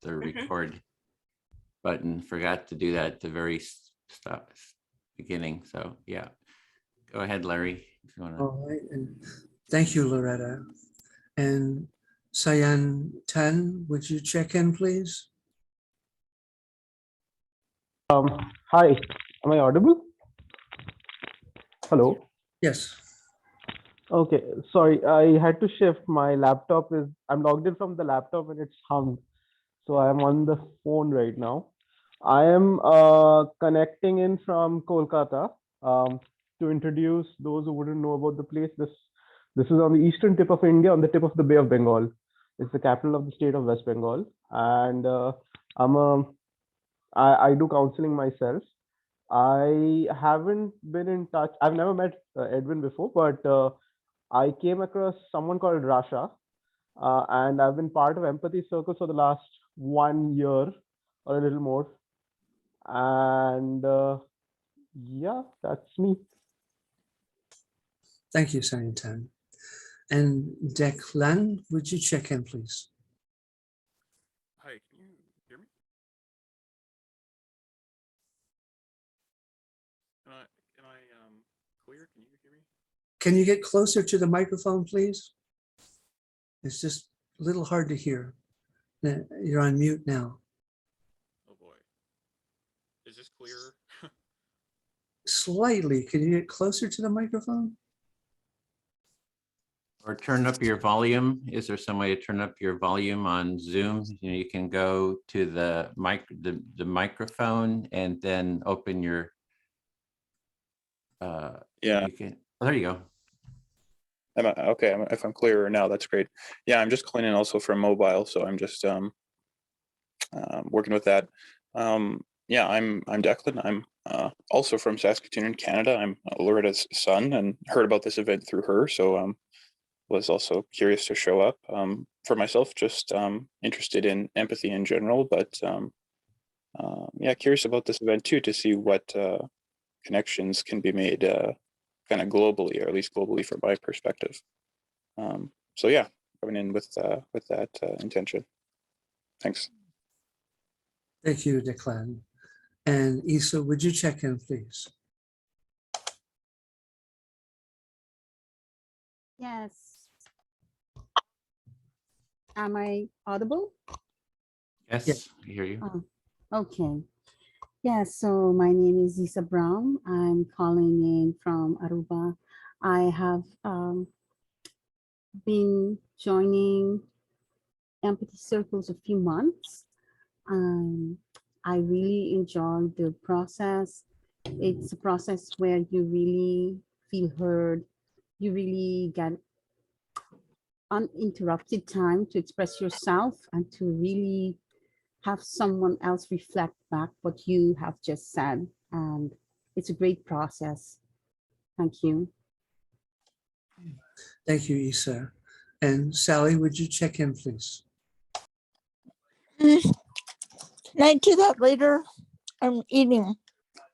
the record button. Forgot to do that at the very beginning. So yeah, go ahead, Larry, if you want to. All right, and thank you, Loretta. And Sayan Tan, would you check in, please? Hi, am I audible? Hello. Yes. Okay, sorry, I had to shift. My laptop is, I'm logged in from the laptop and it's hung. So I'm on the phone right now. I am connecting in from Kolkata to introduce those who wouldn't know about the place. This is on the eastern tip of India, on the tip of the Bay of Bengal. It's the capital of the state of West Bengal. And I do counseling myself. I haven't been in touch. I've never met Edwin before, but I came across someone called Rasha, and I've been part of Empathy Circle for the last 1 year or a little more. And yeah, that's me. Thank you, Sayan Tan. And Declan, would you check in, please? Hi, can you hear me? Am I clear? Can you hear me? Can you get closer to the microphone, please? It's just a little hard to hear. You're on mute now. Oh boy. Is this clearer? Slightly. Can you get closer to the microphone? Or turn up your volume. Is there some way to turn up your volume on Zoom? You can go to the microphone and then open your. Yeah. There you go. Okay, if I'm clearer now, that's great. Yeah, I'm just calling in also from mobile, so I'm just working with that. Yeah, I'm Declan. I'm also from Saskatoon in Canada. I'm Loretta's son and heard about this event through her, so was also curious to show up. For myself, just interested in empathy in general, but yeah, curious about this event too, to see what connections can be made kind of globally, or at least globally from my perspective. So yeah, coming in with that intention. Thanks. Thank you, Declan. And Isa, would you check in, please? Yes. Am I audible? Yes, Yeah. I hear you. Oh, okay. Yeah, so my name is Isa Brown. I'm calling in from Aruba. I have been joining empathy circles a few months. I really enjoy the process. It's a process where you really feel heard. You really get uninterrupted time to express yourself and to really have someone else reflect back what you have just said. And it's a great process. Thank you. Thank you, Isa. And Sally, would you check in, please? Can I do that later? I'm eating.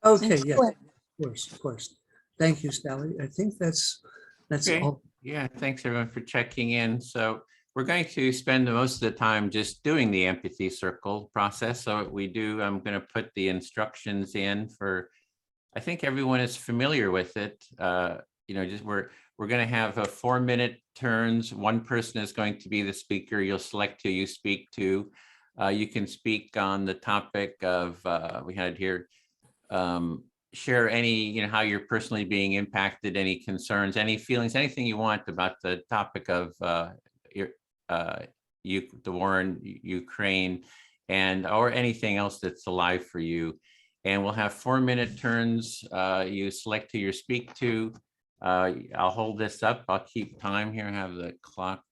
Okay, yes, of course. Thank you, Sally. I think that's Okay. all. Yeah, thanks everyone for checking in. So we're going to spend most of the time just doing the empathy circle process. So what we do, I'm going to put the instructions in for, I think everyone is familiar with it. Just we're going to have a 4-minute turns. One person is going to be the speaker. You'll select who you speak to. You can speak on the topic of, we had here, share any, how you're personally being impacted, any concerns, any feelings, anything you want about the topic of the war in Ukraine, or anything else that's alive for you. And we'll have 4-minute turns. You select who you speak to. I'll hold this up. I'll keep time here. I have the clock,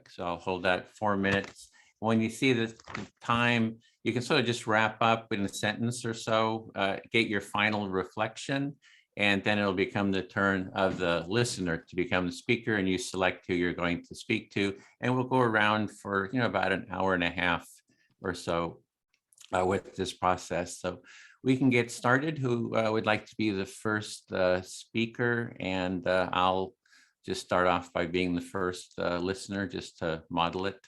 so I'll hold that 4 minutes. When you see the time, you can sort of just wrap up in a sentence or so, get your final reflection, and then it'll become the turn of the listener to become the speaker, and you select who you're going to speak to. And we'll go around for about an hour and a half or so with this process. So we can get started. Who would like to be the first speaker? And I'll just start off by being the first listener, just to model it.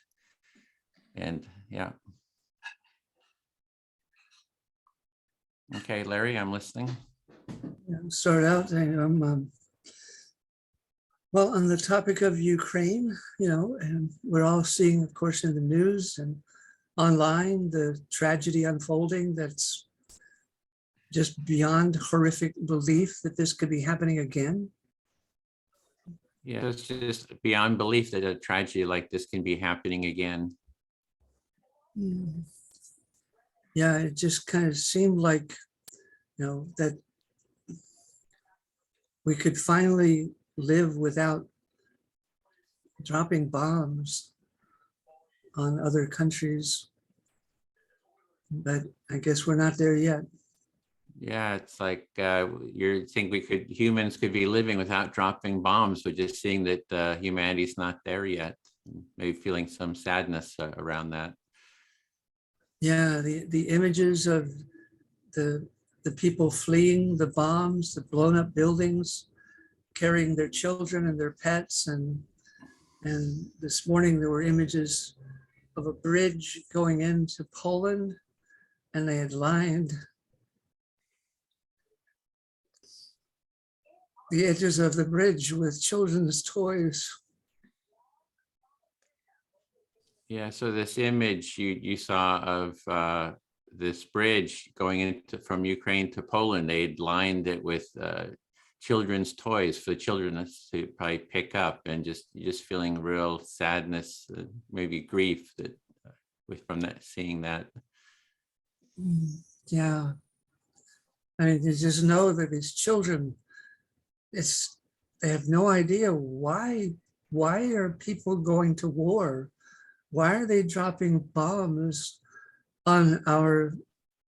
And yeah. Okay, Larry, I'm listening. Start out, well, on the topic of Ukraine, and we're all seeing, of course, in the news and online, the tragedy unfolding that's just beyond horrific belief that this could be happening again. Yeah, it's just beyond belief that a tragedy like this can be happening again. Yeah, it just kind of seemed like, that we could finally live without dropping bombs on other countries. But I guess we're not there yet. Yeah, it's like you think humans could be living without dropping bombs, but just seeing that humanity's not there yet. Maybe feeling some sadness around that. Yeah, the images of the people fleeing the bombs, the blown up buildings, carrying their children and their pets. And this morning there were images of a bridge going into Poland, and they had lined the edges of the bridge with children's toys. Yeah, so this image you saw of this bridge going from Ukraine to Poland, they'd lined it with children's toys for children to probably pick up, and just feeling real sadness, maybe grief that from that, seeing that. Yeah, I mean, you just know that these children, they have no idea why are people going to war? Why are they dropping bombs on our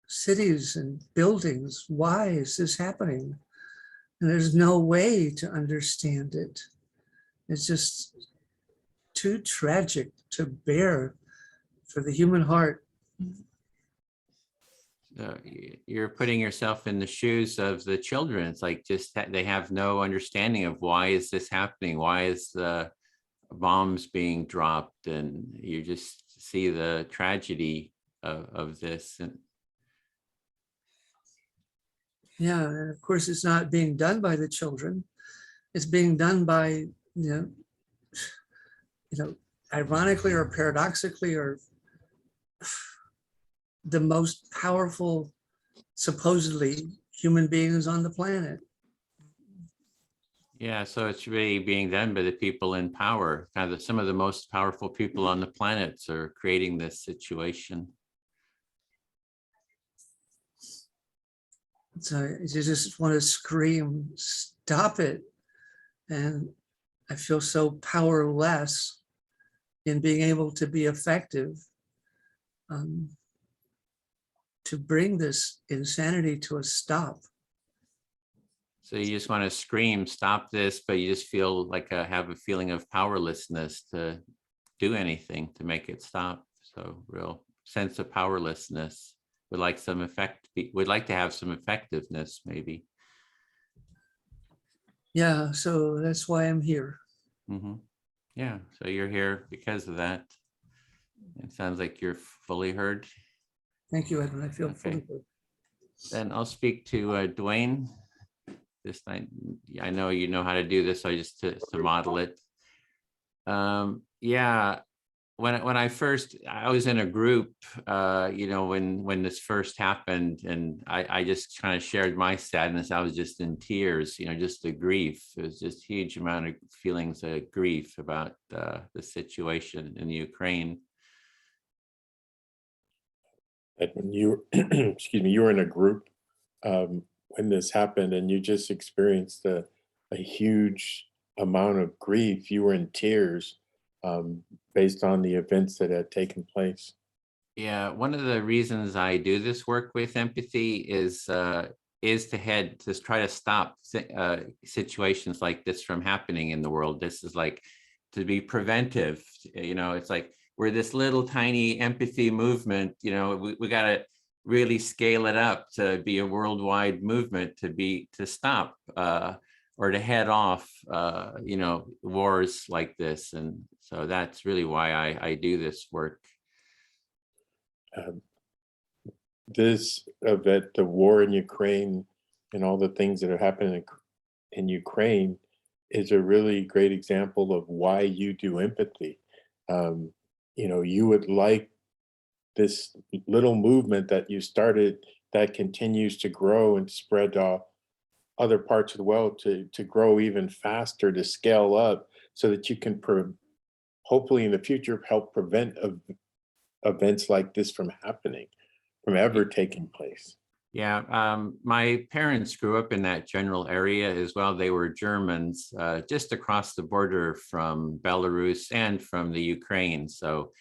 cities and buildings? Why is this happening? And there's no way to understand it. It's just too tragic to bear for the human heart. You're putting yourself in the shoes of the children. It's like just they have no understanding of why is this happening? Why is the bombs being dropped? And you just see the tragedy of this. And yeah, and of course it's not being done by the children. It's being done by, ironically or paradoxically, or the most powerful, supposedly, human beings on the planet. yeah, so it's really being done by the people in power. Kind of some of the most powerful people on the planet are creating this situation. So you just want to scream, stop it. And I feel so powerless in being able to be effective to bring this insanity to a stop. So you just want to scream, stop this, but you just feel like have a feeling of powerlessness to do anything to make it stop. So real sense of powerlessness. Would like to have some effectiveness, maybe. Yeah, so that's why I'm here. Mm-hmm. Yeah, so you're here because of that. It sounds like you're fully heard. Thank you, Edwin. I feel Okay. fully good. Then I'll speak to Dwayne. This time, I know you know how to do this, so just to model it. Yeah, when I was in a group, when this first happened, and I just kind of shared my sadness. I was just in tears, just the grief. It was just a huge amount of feelings of grief about the situation in Ukraine. That when you, excuse me, you were in a group when this happened, and you just experienced a huge amount of grief. You were in tears based on the events that had taken place. Yeah, one of the reasons I do this work with empathy is to try to stop situations like this from happening in the world. This is like to be preventive. It's like we're this little tiny empathy movement. We got to really scale it up to be a worldwide movement to stop or to head off wars like this. And so that's really why I do this work. This of it, the war in Ukraine and all the things that are happening in Ukraine is a really great example of why you do empathy. You know, you would like this little movement that you started that continues to grow and spread to other parts of the world to grow even faster, to scale up so that you can hopefully in the future help prevent events like this from happening, from ever taking place. Yeah, my parents grew up in that general area as well. They were Germans, just across the border from Belarus and from the Ukraine. So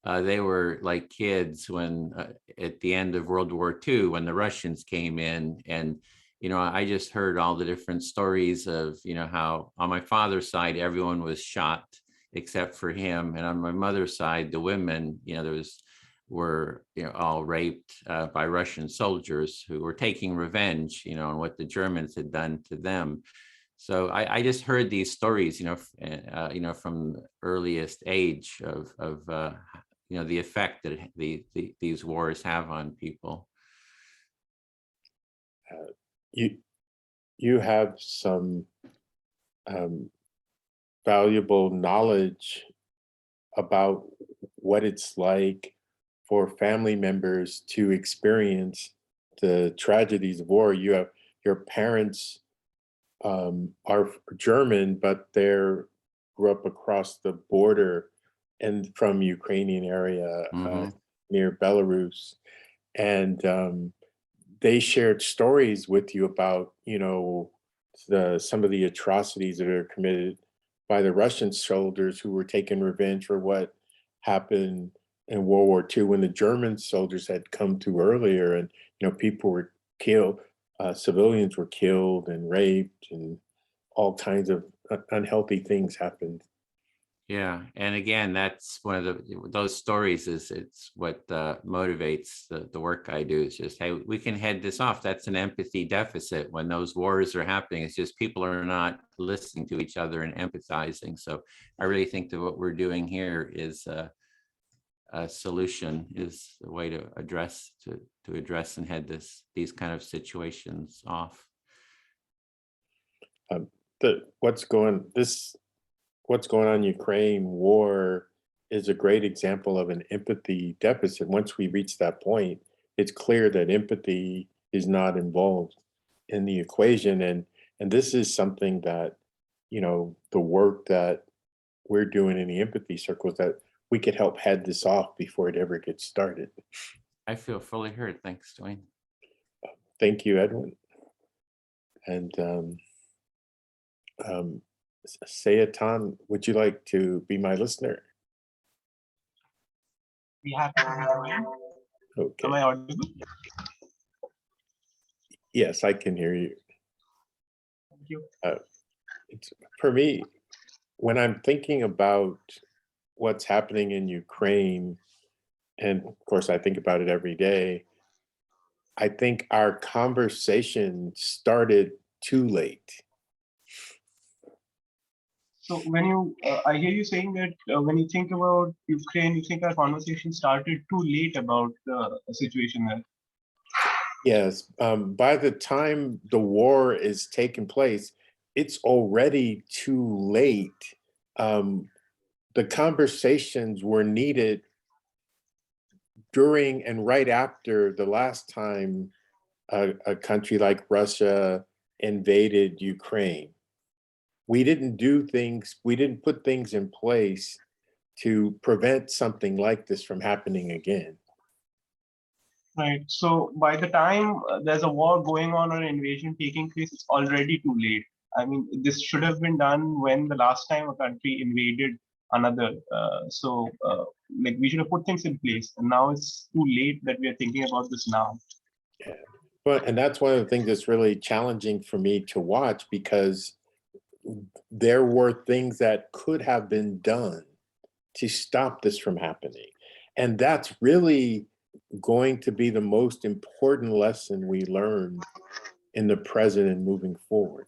they were like kids when at the end of World War II, when the Russians came in. And, you know, I just heard all the different stories of, you know, how on my father's side, everyone was shot except for him. And on my mother's side, the women, you know, were, you know, all raped by Russian soldiers who were taking revenge, you know, on what the Germans had done to them. So I just heard these stories, you know, from the earliest age of you know, the effect that these wars have on people. You have some valuable knowledge about what it's like for family members to experience the tragedies of war. You have your parents are German, but they're grew up across the border and from Ukrainian area near Belarus, and they shared stories with you about, you know, some of the atrocities that are committed by the Russian soldiers who were taking revenge for what happened in World War II when the German soldiers had come through earlier, and you know, people were killed, civilians were killed and raped, and all kinds of unhealthy things happened. Yeah, and again, that's one of those stories is it's what motivates the work I do. It's just, hey, we can head this off. That's an empathy deficit when those wars are happening. It's just people are not listening to each other and empathizing. So I really think that what we're doing here is a solution, is a way to address and head these kind of situations off. What's going on in Ukraine war is a great example of an empathy deficit. Once we reach that point, it's clear that empathy is not involved in the equation. And this is something that, you know, the work that we're doing in the empathy circles, that we could help head this off before it ever gets started. I feel fully heard. Thanks, Dwayne. Thank you, Edwin. And Sayatan, would you like to be my listener? We have to join. Okay. Am I audible? Yes, I can hear you. Thank you. It's, for me, when I'm thinking about what's happening in Ukraine, and of course I think about it every day, I think our conversation started too late. So when you, I hear you saying that when you think about Ukraine, you think our conversation started too late about the situation there. Yes, by the time the war is taking place, it's already too late. The conversations were needed during and right after the last time a country like Russia invaded Ukraine. We didn't put things in place to prevent something like this from happening again. Right. So by the time there's a war going on or an invasion taking place, it's already too late. I mean, this should have been done when the last time a country invaded another. Like we should have put things in place, and now it's too late that we are thinking about this now. Yeah. And that's one of the things that's really challenging for me to watch, because there were things that could have been done to stop this from happening. And that's really going to be the most important lesson we learn in the present and moving forward.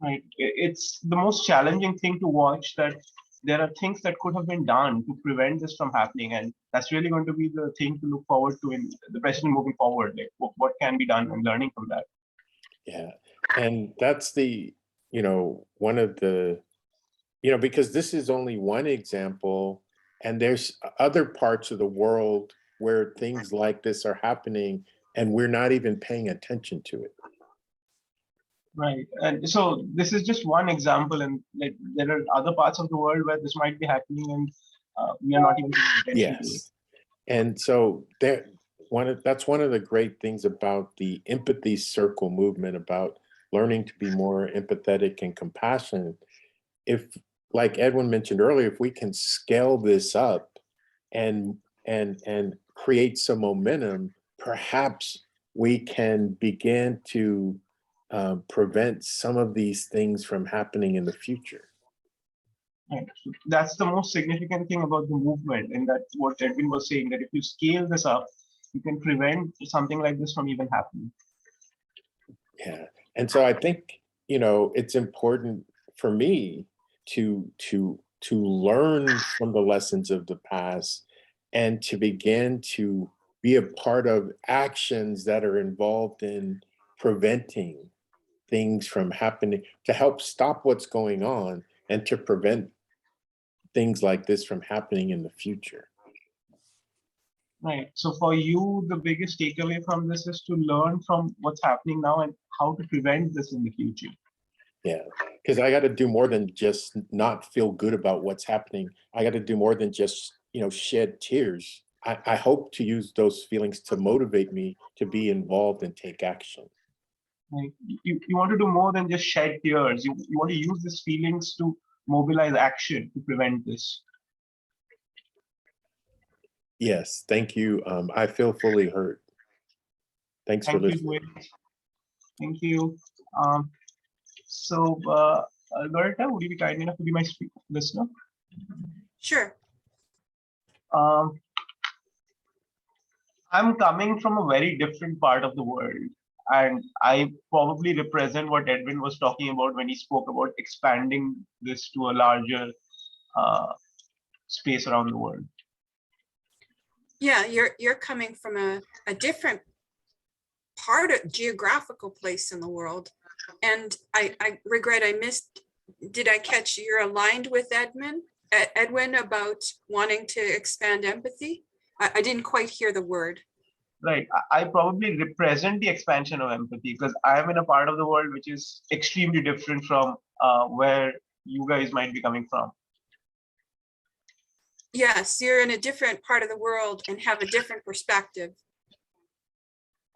Right. It's the most challenging thing to watch, that there are things that could have been done to prevent this from happening, and that's really going to be the thing to look forward to in the president moving forward. Like what can be done and learning from that. Yeah. And that's the, one of the, because this is only one example, and there's other parts of the world where things like this are happening and we're not even paying attention to it. Right. And so this is just one example, and like there are other parts of the world where this might be happening, and we are not even paying attention to it. Yes. And so that's one of the great things about the empathy circle movement, about learning to be more empathetic and compassionate. If, like Edwin mentioned earlier, if we can scale this up and create some momentum, perhaps we can begin to prevent some of these things from happening in the future. Right. That's the most significant thing about the movement, and that's what Edwin was saying, that if you scale this up, you can prevent something like this from even happening. Yeah. And so I think, it's important for me to learn from the lessons of the past and to begin to be a part of actions that are involved in preventing things from happening, to help stop what's going on and to prevent things like this from happening in the future. Right. So for you, the biggest takeaway from this is to learn from what's happening now and how to prevent this in the future. Yeah, because I got to do more than just not feel good about what's happening. I got to do more than just, shed tears. I hope to use those feelings to motivate me to be involved and take action. Like you want to do more than just shed tears. You want to use these feelings to mobilize action to prevent this. Yes, thank you. I feel fully heard. Thanks for Thank you, listening. Dwight. Thank you. So, Alberta, would you be kind enough to be my listener? Sure. I'm coming from a very different part of the world, and I probably represent what Edwin was talking about when he spoke about expanding this to a larger space around the world. Yeah, you're coming from a different geographical place in the world. And I regret I missed, did I catch you're aligned with Edwin about wanting to expand empathy? I didn't quite hear the word. Right. I probably represent the expansion of empathy because I am in a part of the world which is extremely different from where you guys might be coming from. Yes, you're in a different part of the world and have a different perspective.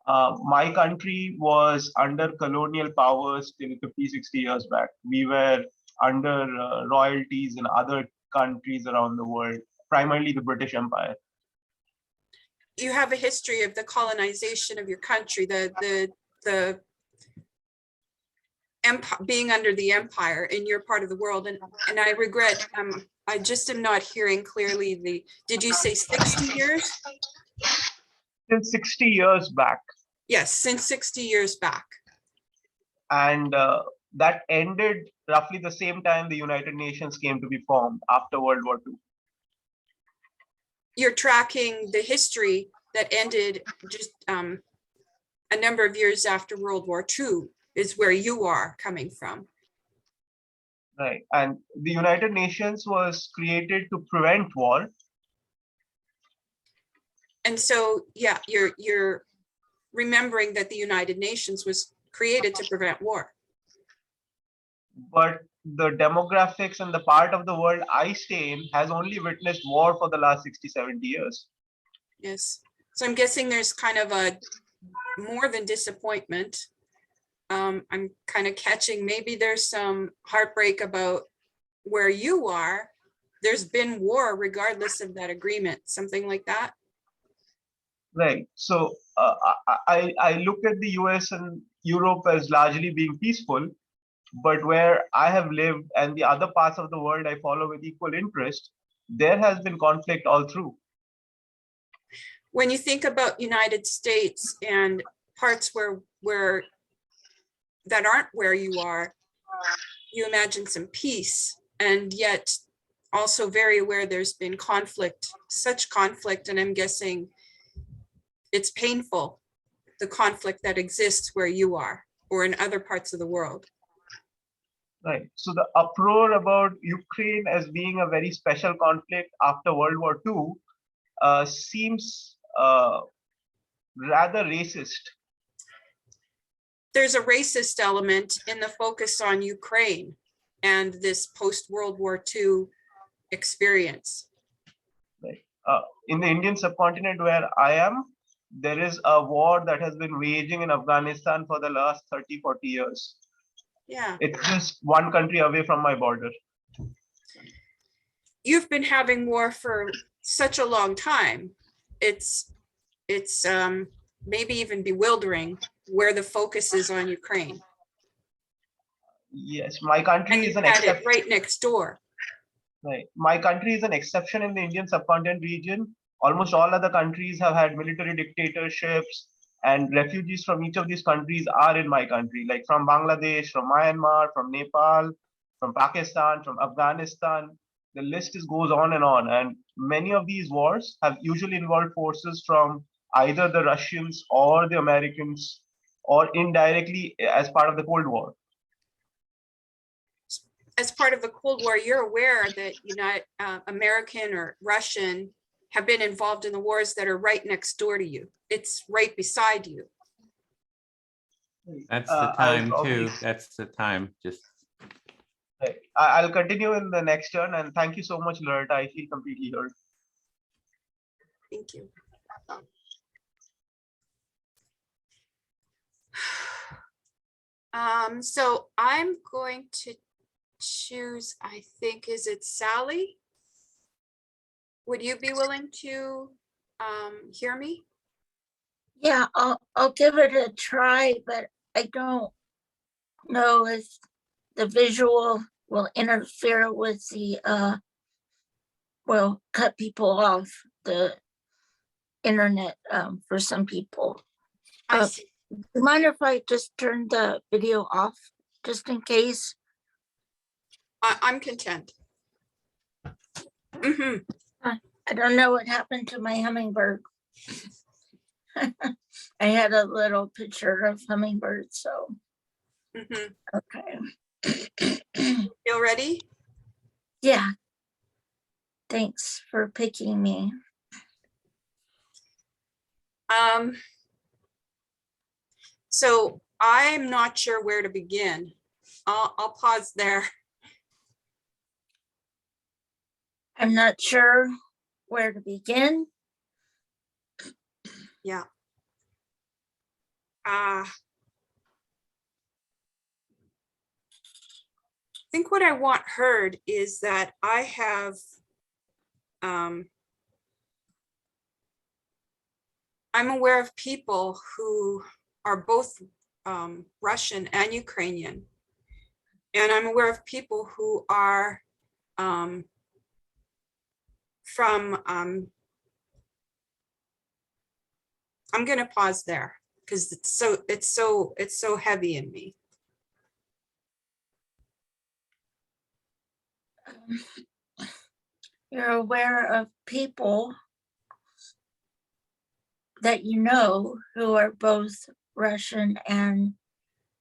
My country was under colonial powers till 50, 60 years back. We were under royalties in other countries around the world, primarily the British Empire. You have a history of the colonization of your country, the being under the empire in your part of the world. And I regret, I just am not hearing clearly did you say 60 years? Since 60 years back. Yes, since 60 years back. And that ended roughly the same time the United Nations came to be formed after World War II. You're tracking the history that ended just a number of years after World War II is where you are coming from. Right. And the United Nations was created to prevent war. And so, yeah, you're remembering that the United Nations was created to prevent war. But the demographics and the part of the world I stay in has only witnessed war for the last 60, 70 years. Yes. So I'm guessing there's kind of a more than disappointment. I'm kind of catching, maybe there's some heartbreak about where you are. There's been war regardless of that agreement, something like that. Right. So I look at the US and Europe as largely being peaceful, but where I have lived and the other parts of the world I follow with equal interest, there has been conflict all through. When you think about United States and parts where that aren't where you are, you imagine some peace, and yet also very aware there's been conflict, such conflict, and I'm guessing it's painful, the conflict that exists where you are or in other parts of the world. Right. So the uproar about Ukraine as being a very special conflict after World War II seems rather racist. There's a racist element in the focus on Ukraine and this post-World War II experience. Right. In the Indian subcontinent where I am, there is a war that has been waging in Afghanistan for the last 30, 40 years. Yeah. It's just one country away from my border. You've been having war for such a long time. It's maybe even bewildering where the focus is on Ukraine. Yes, my country And is you've an had it exception. right next door. Right. My country is an exception in the Indian subcontinent region. Almost all other countries have had military dictatorships, and refugees from each of these countries are in my country, like from Bangladesh, from Myanmar, from Nepal, from Pakistan, from Afghanistan. The list goes on. And many of these wars have usually involved forces from either the Russians or the Americans, or indirectly as part of the Cold War. As part of the Cold War, you're aware that American or Russian have been involved in the wars that are right next door to you. It's right beside you. That's the time too. That's the time. Just Right. I'll continue in the next turn, and thank you so much, Loretta. I feel completely heard. Thank you. So I'm going to choose, I think, is it Sally? Would you be willing to hear me? Yeah, I'll give it a try, but I don't know if the visual will interfere with the will cut people off the internet for some people. I Uh, see. Do you mind if I just turn the video off just in case? I'm content. Mhm. I don't know what happened to my hummingbird. I had a little picture of hummingbirds, so Mhm. okay. Feel ready? Yeah. Thanks for picking me. So I'm not sure where to begin. I'll pause there. I'm not sure where to begin. Yeah. I think what I want heard is that I have I'm aware of people who are both Russian and Ukrainian. And I'm aware of people who are from, I'm going to pause there because it's so heavy in me. You're aware of people that you know who are both Russian and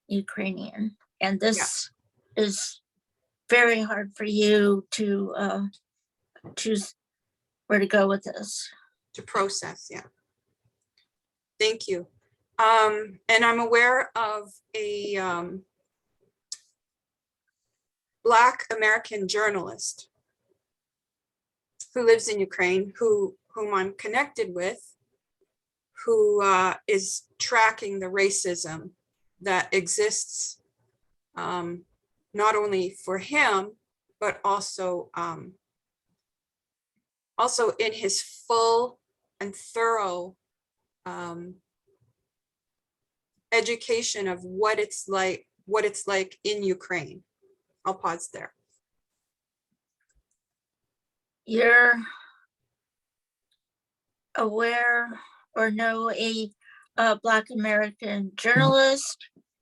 Ukrainian. And this is very hard for you to choose where to go with this. To process, yeah. Thank you. And I'm aware of a Black American journalist who lives in Ukraine, whom I'm connected with, who is tracking the racism that exists not only for him, but also in his full and thorough education of what it's like in Ukraine. I'll pause there. You're aware or know a Black American journalist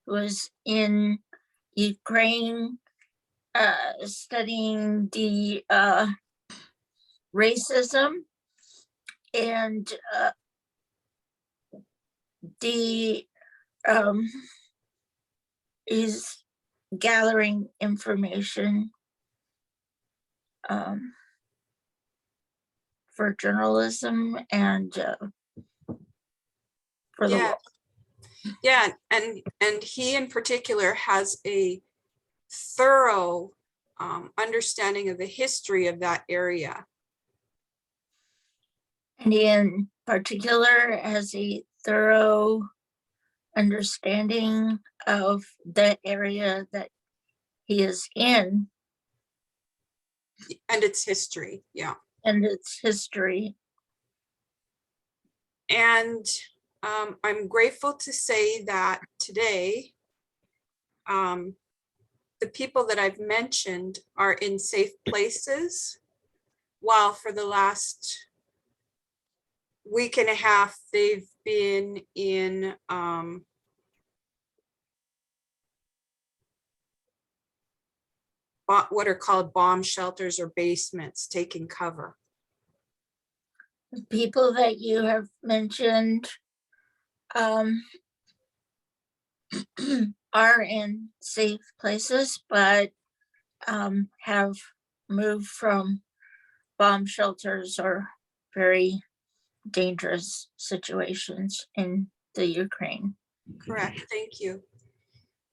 who is in Ukraine studying the racism and the is gathering information for journalism and for the Yeah. world. Yeah, and he in particular has a thorough understanding of the history of that area. And in particular has a thorough understanding of that area that he is in And its history, yeah. and its history. And I'm grateful to say that today, the people that I've mentioned are in safe places, while for the last week and a half, they've been in what are called bomb shelters or basements, taking cover. The people that you have mentioned are in safe places, but have moved from bomb shelters or very dangerous situations in the Ukraine. Correct, thank you.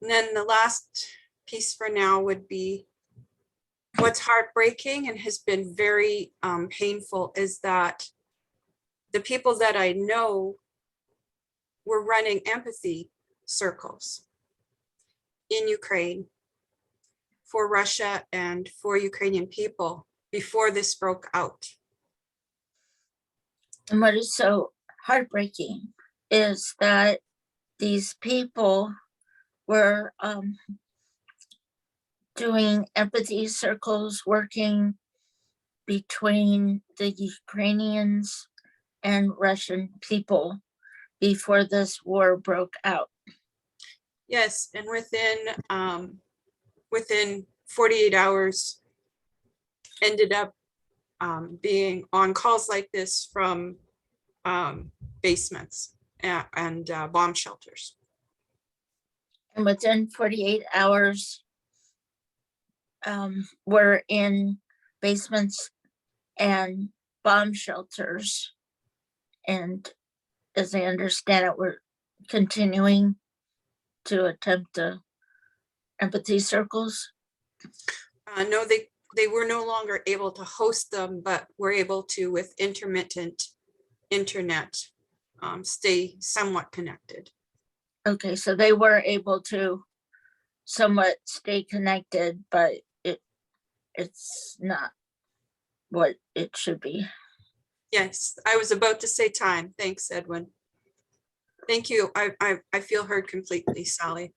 And then the last piece for now would be what's heartbreaking and has been very painful is that the people that I know were running empathy circles in Ukraine for Russia and for Ukrainian people before this broke out. And what is so heartbreaking is that these people were doing empathy circles, working between the Ukrainians and Russian people before this war broke out. Yes, and within 48 hours ended up being on calls like this from basements and bomb shelters. And within 48 hours, were in basements and bomb shelters. And as I understand it, we're continuing to attempt the empathy circles. No, they were no longer able to host them, but were able to, with intermittent internet, stay somewhat connected. Okay, so they were able to somewhat stay connected, but it's not what it should be. Yes, I was about to say time. Thanks, Edwin. Thank you. I feel heard completely, Sally.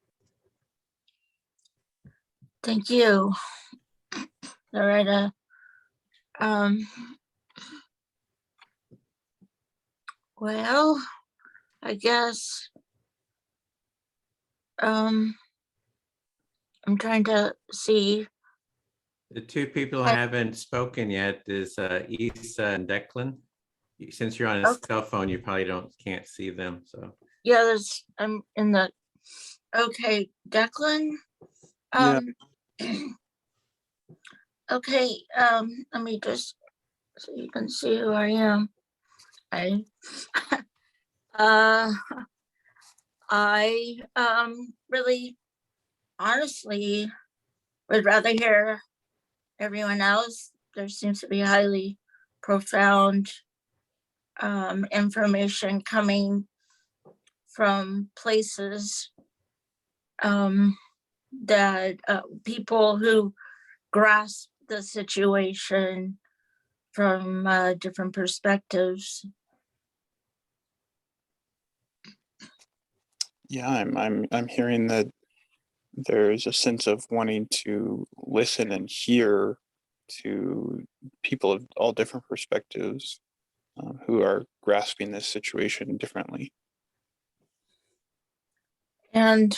Thank you, Loretta. Well, I guess I'm trying to see. The two people who haven't spoken yet is Isa and Declan. Since you're on a Okay. cell phone, you probably can't see them, so. Yeah, I'm in the, okay, Declan. Okay, let me just, so you can see who I am. I really honestly would rather hear everyone else. There seems to be highly profound information coming from places that people who grasp the situation from different perspectives. Yeah, I'm hearing that there's a sense of wanting to listen and hear to people of all different perspectives who are grasping this situation differently. And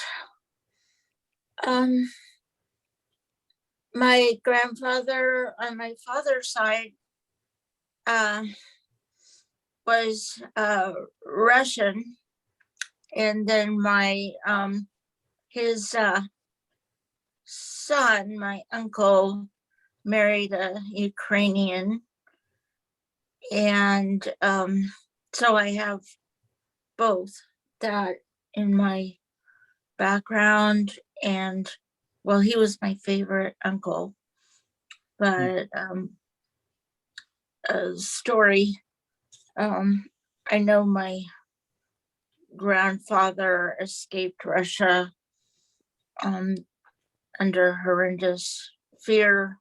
my grandfather on my father's side was Russian, and then my his son, my uncle, married a Ukrainian, and so I have both that in my background. And well, he was my favorite uncle, but a story, I know my grandfather escaped Russia under horrendous fear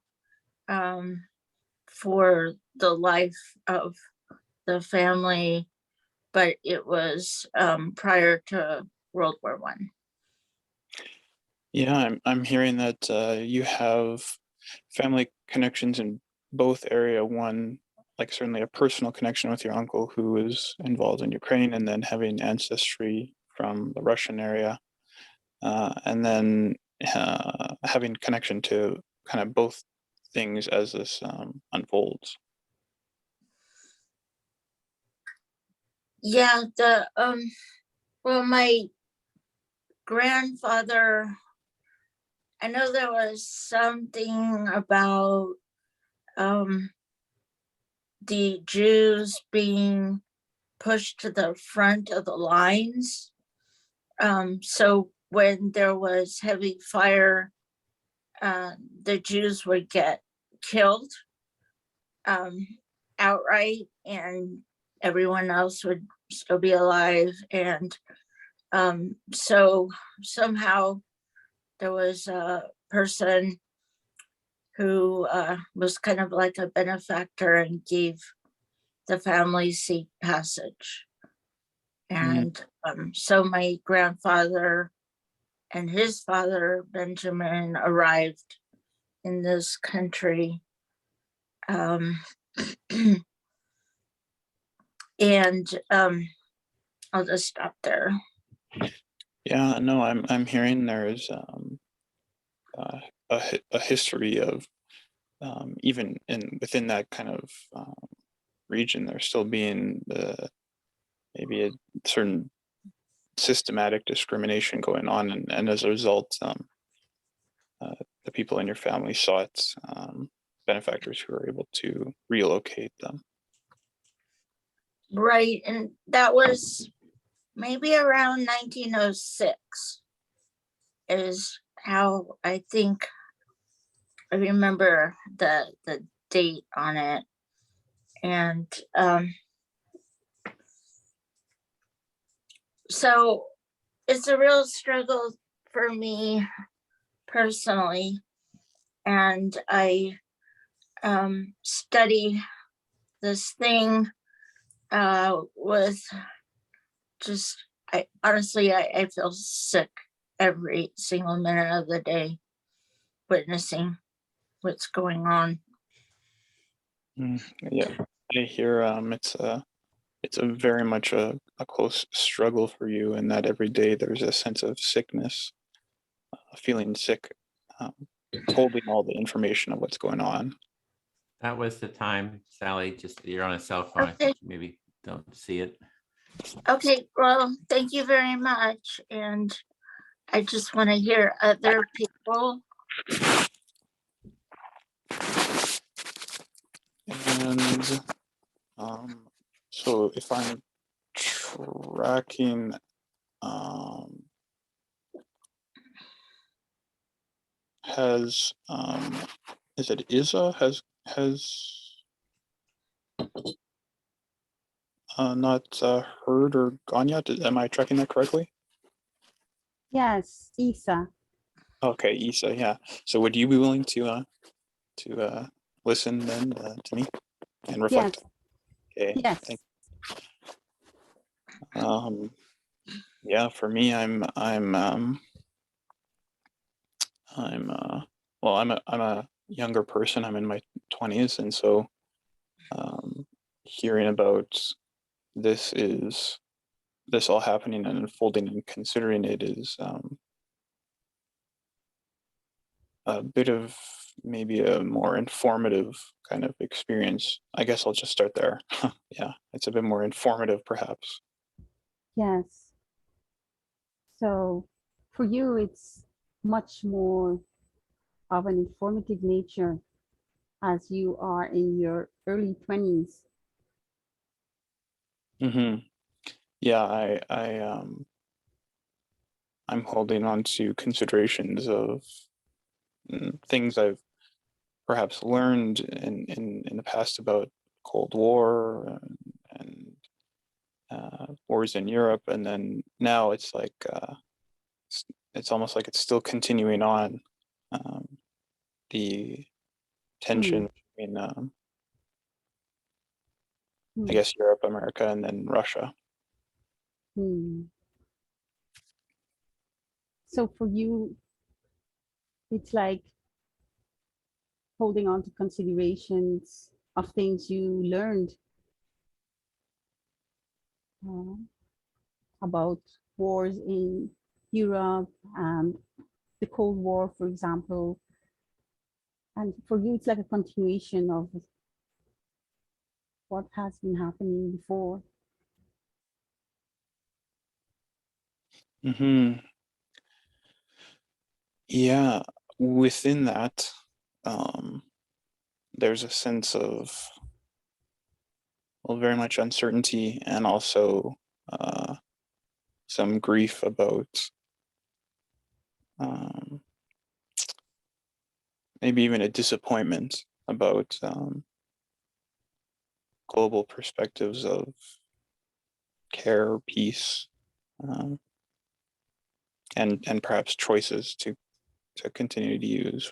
for the life of the family, but it was prior to World War I. Yeah, I'm hearing that you have family connections in both area. One, like certainly a personal connection with your uncle who was involved in Ukraine, and then having ancestry from the Russian area, and then having connection to kind of both things as this unfolds. Yeah, the well, my grandfather, I know there was something about the Jews being pushed to the front of the lines. So when there was heavy fire, the Jews would get killed outright, and everyone else would still be alive. And so somehow there was a person who was kind of like a benefactor and gave the family safe passage. And so my grandfather and his father, Benjamin, arrived in this country. And I'll just stop there. Yeah, no, I'm hearing there's a history of even within that kind of region, there still being maybe a certain systematic discrimination going on, and as a result, the people in your family sought benefactors who were able to relocate them. Right, and that was maybe around 1906 is how I think I remember the date on it. And so it's a real struggle for me personally, and I study this thing with just, I honestly, I feel sick every single minute of the day witnessing what's going on. Yeah, I hear it's a very much a close struggle for you, and that every day there's a sense of sickness, feeling sick, holding all the information of what's going on. That was the time, Sally, just you're on a cell phone. I Okay. think you maybe don't see it. Okay, well, thank you very much. And I just want to hear other people. And so if I'm tracking, has is it Isa has not heard or gone yet? Am I tracking that correctly? Yes, Isa. Okay, Isa, yeah. So would you be willing to listen then to me and reflect? Yes. Okay. Yes. Thank yeah, for me, well, I'm a younger person. I'm in my 20s, and so hearing about this all happening and unfolding and considering it is a bit of maybe a more informative kind of experience. I guess I'll just start there. Yeah, it's a bit more informative, perhaps. Yes. So for you, it's much more of an informative nature as you are in your early 20s. Yeah, I'm holding on to considerations of things I've perhaps learned in the past about Cold War and wars in Europe, and then now it's like it's almost like it's still continuing on, the tension between I guess Europe, America, and then Russia. So for you, it's like holding on to considerations of things you learned about wars in Europe and the Cold War, for example. And for you, it's like a continuation of what has been happening before. Yeah, within that, there's a sense of, well, very much uncertainty and also some grief about maybe even a disappointment about global perspectives of care, peace, and perhaps choices to continue to use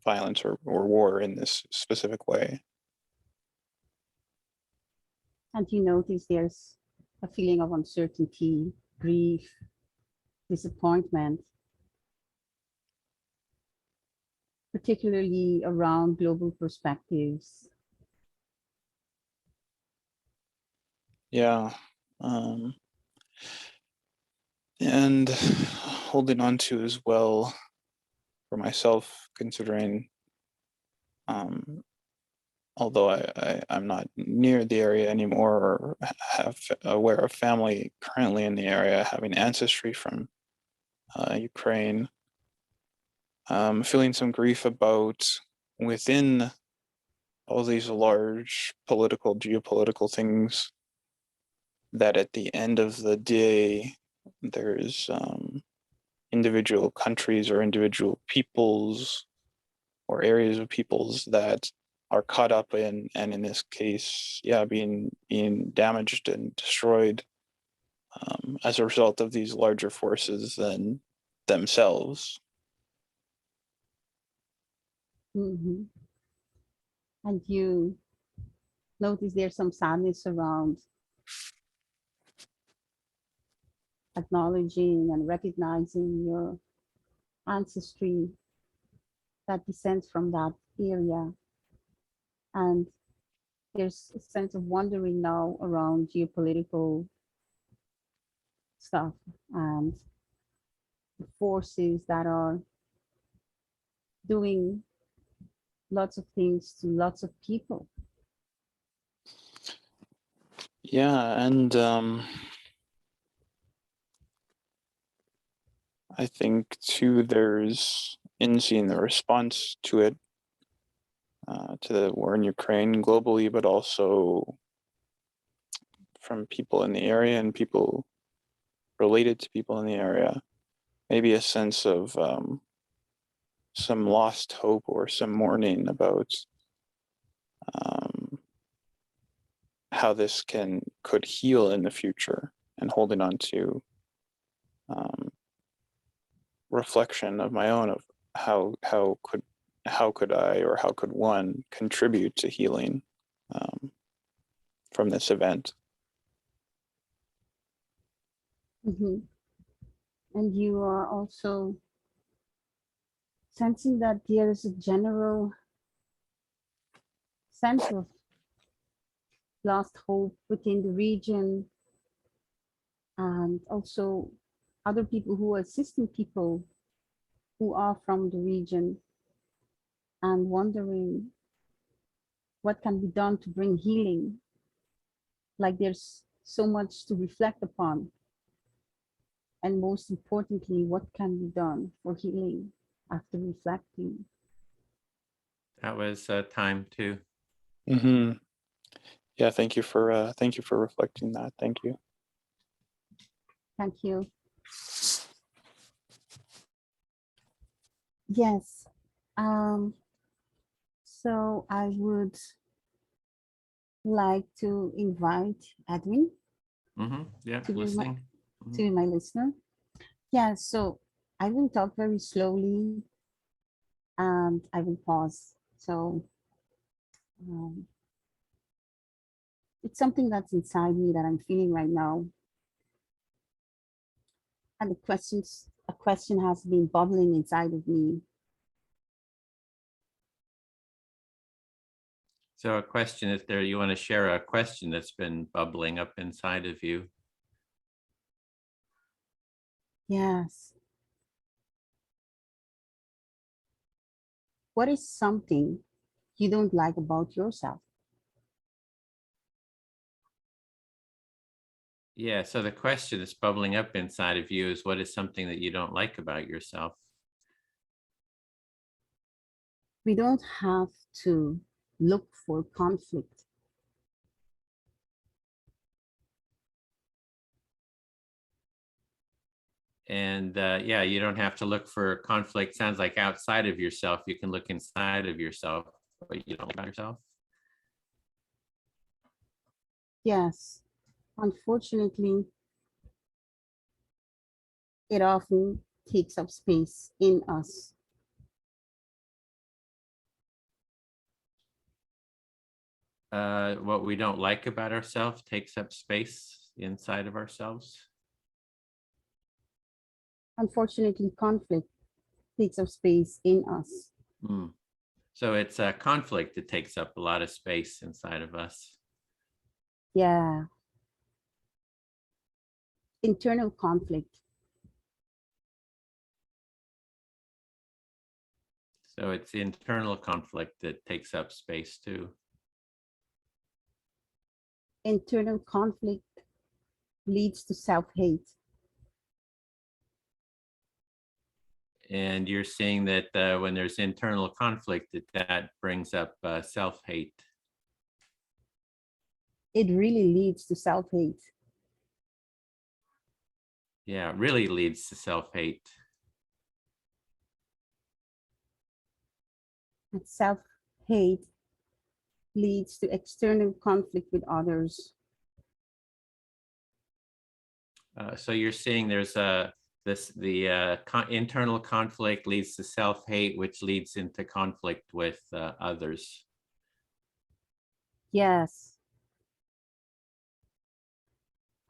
violence or war in this specific way. And you notice there's a feeling of uncertainty, grief, disappointment, particularly around global perspectives. Yeah. And holding on to as well for myself, considering although I'm not near the area anymore or have aware of family currently in the area having ancestry from Ukraine, feeling some grief about within all these large political, geopolitical things, that at the end of the day, there's individual countries or individual peoples or areas of peoples that are caught up in, and in this case, yeah, being damaged and destroyed as a result of these larger forces than themselves. And you notice there's some sadness around acknowledging and recognizing your ancestry that descends from that area. And there's a sense of wondering now around geopolitical stuff and the forces that are doing lots of things to lots of people. Yeah, and I think too there's, in seeing the response to it, to the war in Ukraine globally, but also from people in the area and people related to people in the area, maybe a sense of some lost hope or some mourning about how this could heal in the future, and holding on to reflection of my own of how could I or how could one contribute to healing from this event. And you are also sensing that there is a general sense of lost hope within the region, and also other people who are assisting people who are from the region and wondering what can be done to bring healing. Like there's so much to reflect upon. And most importantly, what can be done for healing after reflecting? That was time too. Hmm. Yeah, thank you for reflecting that. Thank you. Thank you. Yes. So I would like to invite Edwin Yeah, to be listening. to be my listener. Yeah, so I will talk very slowly and I will pause. So it's something that's inside me that I'm feeling right now. And a question has been bubbling inside of me. So a question, if there, you want to share a question that's been bubbling up inside of you. Yes. What is something you don't like about yourself? Yeah, so the question that's bubbling up inside of you is, what is something that you don't like about yourself? We don't have to look for conflict. And yeah, you don't have to look for conflict. Sounds like outside of yourself. You can look inside of yourself, but you don't like about yourself. Yes. Unfortunately, it often takes up space in us. What we don't like about ourselves takes up space inside of ourselves. Unfortunately, conflict takes up space in us. So it's a conflict that takes up a lot of space inside of us. Yeah. Internal conflict. So it's the internal conflict that takes up space too. Internal conflict leads to self-hate. And you're seeing that when there's internal conflict, that brings up self-hate. It really leads to self-hate. Yeah, it really leads to self-hate. And self-hate leads to external conflict with others. So you're seeing there's the internal conflict leads to self-hate, which leads into conflict with others. Yes.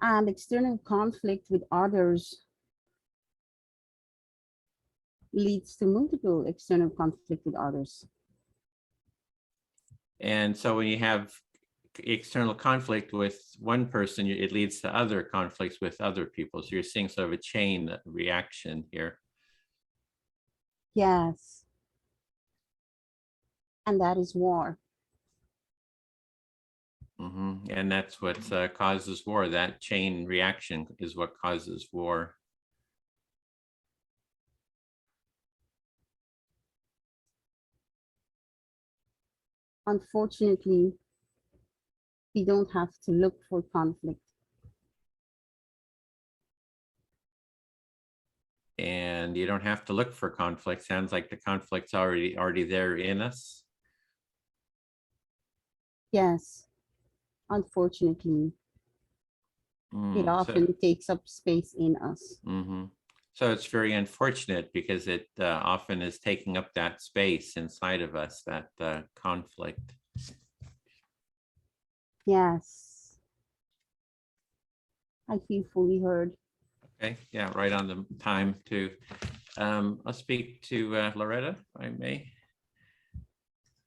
And external conflict with others leads to multiple external conflict with others. And so when you have external conflict with one person, it leads to other conflicts with other people. So you're seeing sort of a chain reaction here. Yes. And that is war. And that's what causes war. That chain reaction is what causes war. Unfortunately, we don't have to look for conflict. And you don't have to look for conflict. Sounds like the conflict's already there in us. Yes. Unfortunately, it often takes up space in us. So it's very unfortunate because it often is taking up that space inside of us, that conflict. Yes. I feel fully heard. Okay, yeah, right on the time too. I'll speak to Loretta, if I may.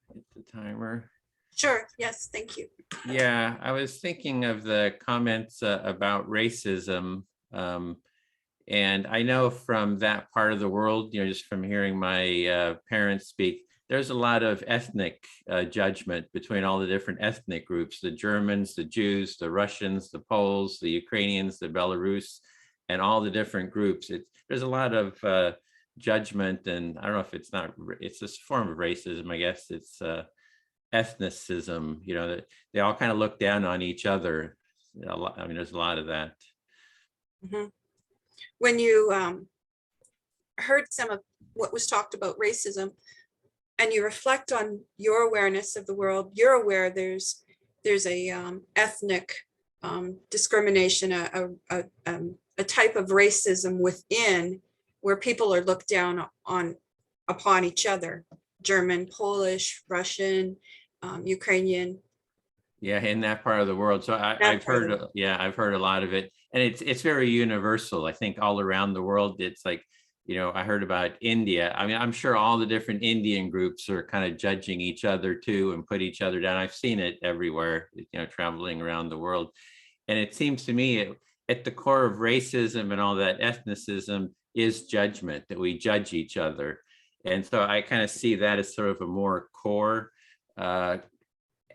Hit the timer. Sure, yes, thank you. Yeah, I was thinking of the comments about racism. And I know from that part of the world, just from hearing my parents speak, there's a lot of ethnic judgment between all the different ethnic groups, the Germans, the Jews, the Russians, the Poles, the Ukrainians, the Belarus, and all the different groups. There's a lot of judgment, and I don't know if it's this form of racism, I guess. It's ethnicism, you know, that they all kind of look down on each other. I mean, there's a lot of that. Mhm. When you heard some of what was talked about racism, and you reflect on your awareness of the world, you're aware there's a ethnic discrimination, a type of racism within, where people are looked down upon each other: German, Polish, Russian, Ukrainian. Yeah, in that part of the world. So I've heard, I've heard a lot of it, and it's very universal. I think all around the world, it's like, you know, I heard about India. I mean, I'm sure all the different Indian groups are kind of judging each other too, and put each other down. I've seen it everywhere, you know, traveling around the world. And it seems to me at the core of racism and all that ethnicism is judgment, that we judge each other. And so I kind of see that as sort of a more core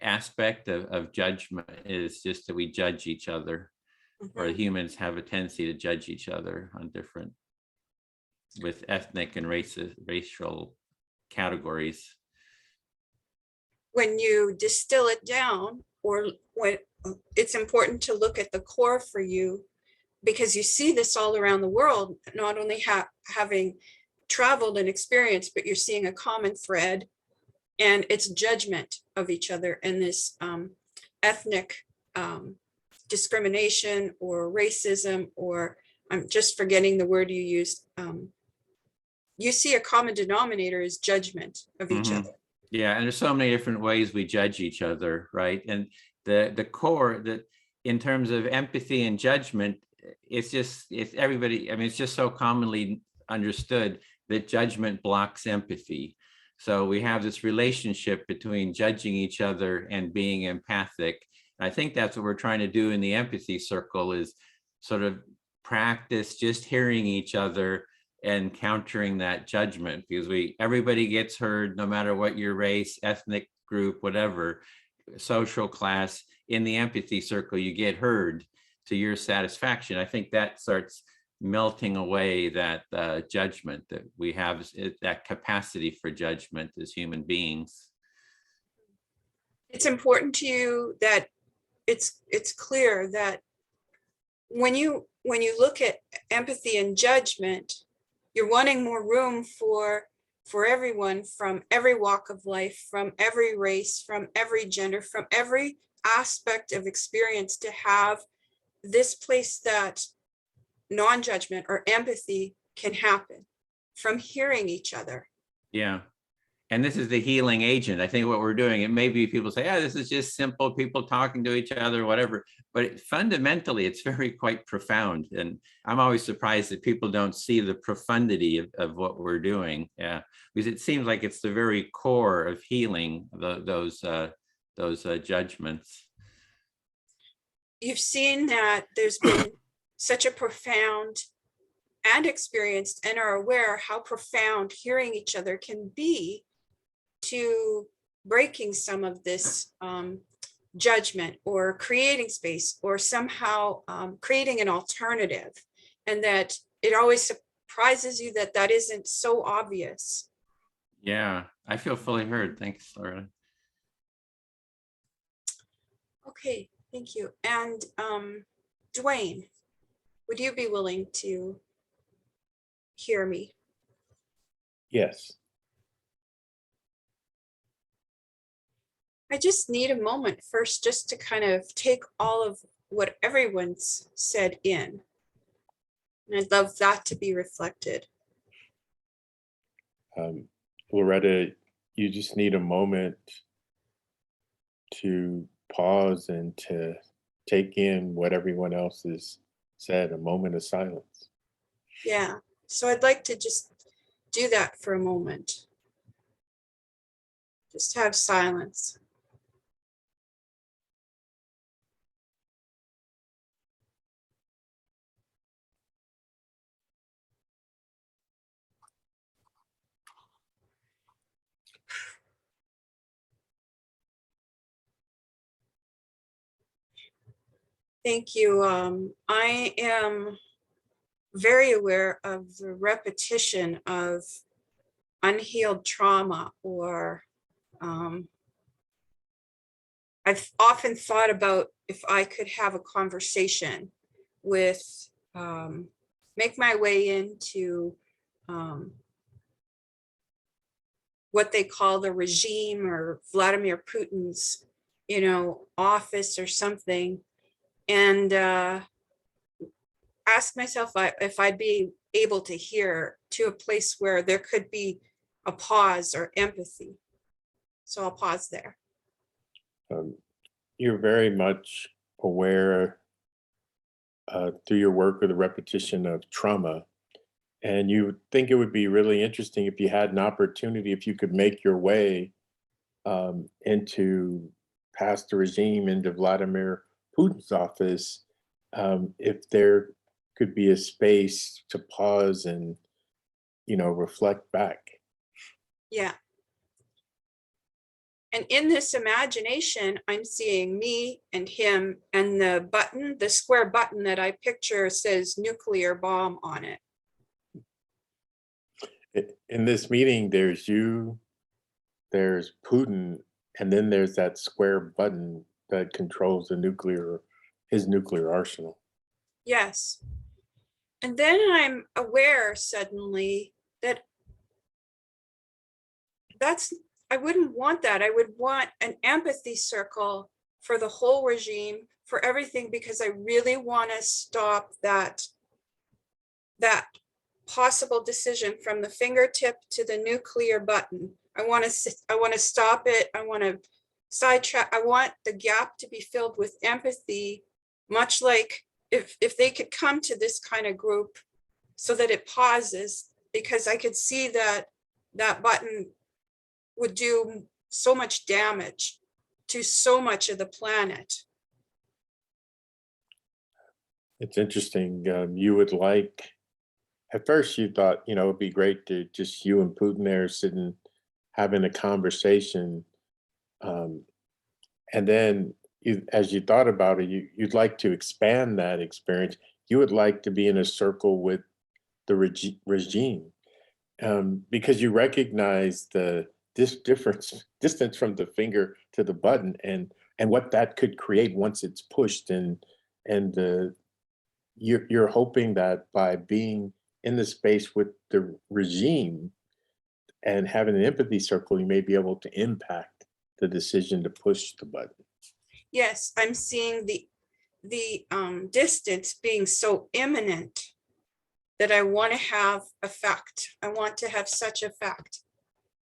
aspect of judgment, is just that we judge each other, or humans have a tendency to judge each other on different, with ethnic and racial categories. When you distill it down, or when it's important to look at the core for you, because you see this all around the world, not only having traveled and experienced, but you're seeing a common thread, and it's judgment of each other, and this ethnic discrimination or racism, or I'm just forgetting the word you used. You see a common denominator is judgment of each other. Yeah, and there's so many different ways we judge each other, right? And the core, that in terms of empathy and judgment, it's everybody. I mean, it's just so commonly understood that judgment blocks empathy. So we have this relationship between judging each other and being empathic. I think that's what we're trying to do in the empathy circle, is sort of practice just hearing each other and countering that judgment, because everybody gets heard, no matter what your race, ethnic group, whatever, social class. In the empathy circle, you get heard to your satisfaction. I think that starts melting away that judgment that we have, that capacity for judgment as human beings. It's important to you that it's clear that when you look at empathy and judgment, you're wanting more room for everyone, from every walk of life, from every race, from every gender, from every aspect of experience, to have this place that non-judgment or empathy can happen from hearing each other. Yeah. And this is the healing agent. I think what we're doing, it may be people say, this is just simple people talking to each other, whatever. But fundamentally, it's quite profound. And I'm always surprised that people don't see the profundity of what we're doing. Yeah, because it seems like it's the very core of healing those judgments. You've seen that there's been such a profound, and experienced and are aware how profound hearing each other can be to breaking some of this judgment, or creating space, or somehow creating an alternative, and that it always surprises you that that isn't so obvious. Yeah, I feel fully heard. Thanks, Laura. Okay, thank you. And Dwayne, would you be willing to hear me? Yes. I just need a moment first, just to kind of take all of what everyone's said in. And I'd love that to be reflected. Loretta, you just need a moment to pause and to take in what everyone else has said, a moment of silence. Yeah, so I'd like to just do that for a moment. Just have silence. Thank you. I am very aware of the repetition of unhealed trauma, or I've often thought about if I could have a conversation with, make my way into what they call the regime or Vladimir Putin's, office or something, and ask myself if I'd be able to hear to a place where there could be a pause or empathy. So I'll pause there. You're very much aware through your work with the repetition of trauma. And you would think it would be really interesting if you had an opportunity, if you could make your way into past the regime, into Vladimir Putin's office, if there could be a space to pause and, reflect back. Yeah. And in this imagination, I'm seeing me and him, and the button, the square button that I picture says nuclear bomb on it. In this meeting, there's you, there's Putin, and then there's that square button that controls his nuclear arsenal. Yes. And then I'm aware suddenly that I wouldn't want that. I would want an empathy circle for the whole regime, for everything, because I really want to stop that possible decision from the fingertip to the nuclear button. I want to stop it. I want to sidetrack. I want the gap to be filled with empathy, much like if they could come to this kind of group so that it pauses, because I could see that button would do so much damage to so much of the planet. It's interesting. You would like, at first you thought, it'd be great to just you and Putin there sitting, having a conversation. And then as you thought about it, you'd like to expand that experience. You would like to be in a circle with the regime because you recognize this distance from the finger to the button and what that could create once it's pushed, and you're hoping that by being in the space with the regime and having an empathy circle, you may be able to impact the decision to push the button. Yes, I'm seeing the distance being so imminent that I want to have effect. I want to have such effect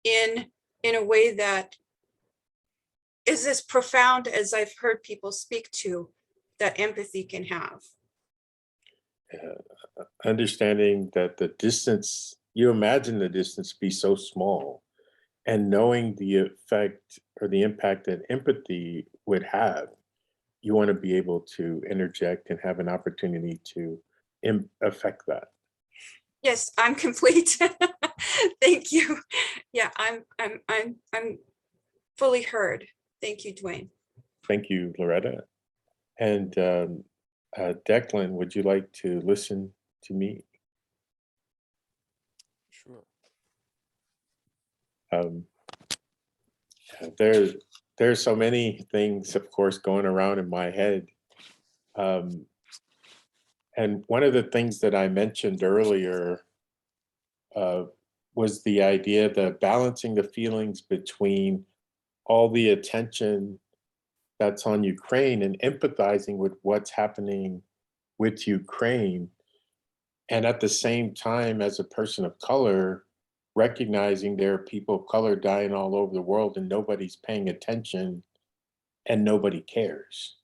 in a way that is as profound as I've heard people speak to that empathy can have. Understanding that the distance, you imagine the distance be so small, and knowing the effect or the impact that empathy would have, you want to be able to interject and have an opportunity to affect that. Yes, I'm complete. Thank you. Yeah, I'm fully heard. Thank you, Dwayne. Thank you, Loretta. And Declan, would you like to listen to me? Sure. There's so many things, of course, going around in my head. And one of the things that I mentioned earlier was the idea that balancing the feelings between all the attention that's on Ukraine and empathizing with what's happening with Ukraine. And at the same time, as a person of color, recognizing there are people of color dying all over the world and nobody's paying attention and nobody cares.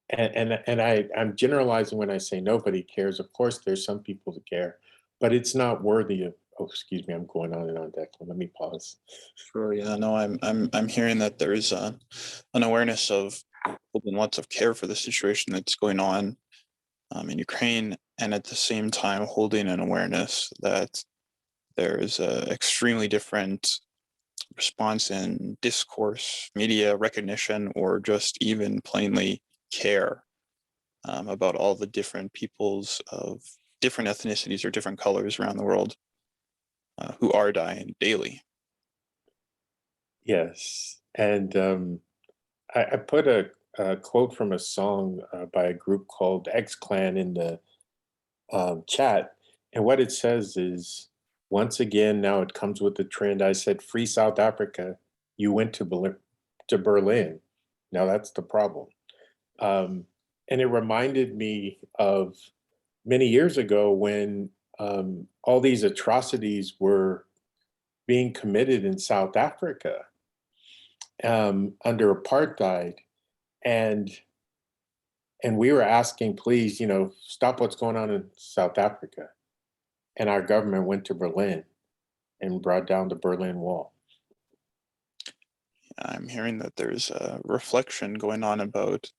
And I'm generalizing when I say nobody cares. Of course, there's some people that care, but it's not worthy of, oh, excuse me, I'm going on and on, Declan. Let me pause. Sure. Yeah. No, I'm hearing that there is an awareness of holding lots of care for the situation that's going on in Ukraine, and at the same time holding an awareness that there is a extremely different response in discourse, media recognition, or just even plainly care about all the different peoples of different ethnicities or different colors around the world who are dying daily. Yes. And I put a quote from a song by a group called X Clan in the chat. And what it says is, once again, now it comes with the trend. I said, free South Africa. You went to Berlin. Now that's the problem. And it reminded me of many years ago when all these atrocities were being committed in South Africa under apartheid. And we were asking, please, stop what's going on in South Africa. And our government went to Berlin and brought down the Berlin Wall. I'm hearing that there's a reflection going on about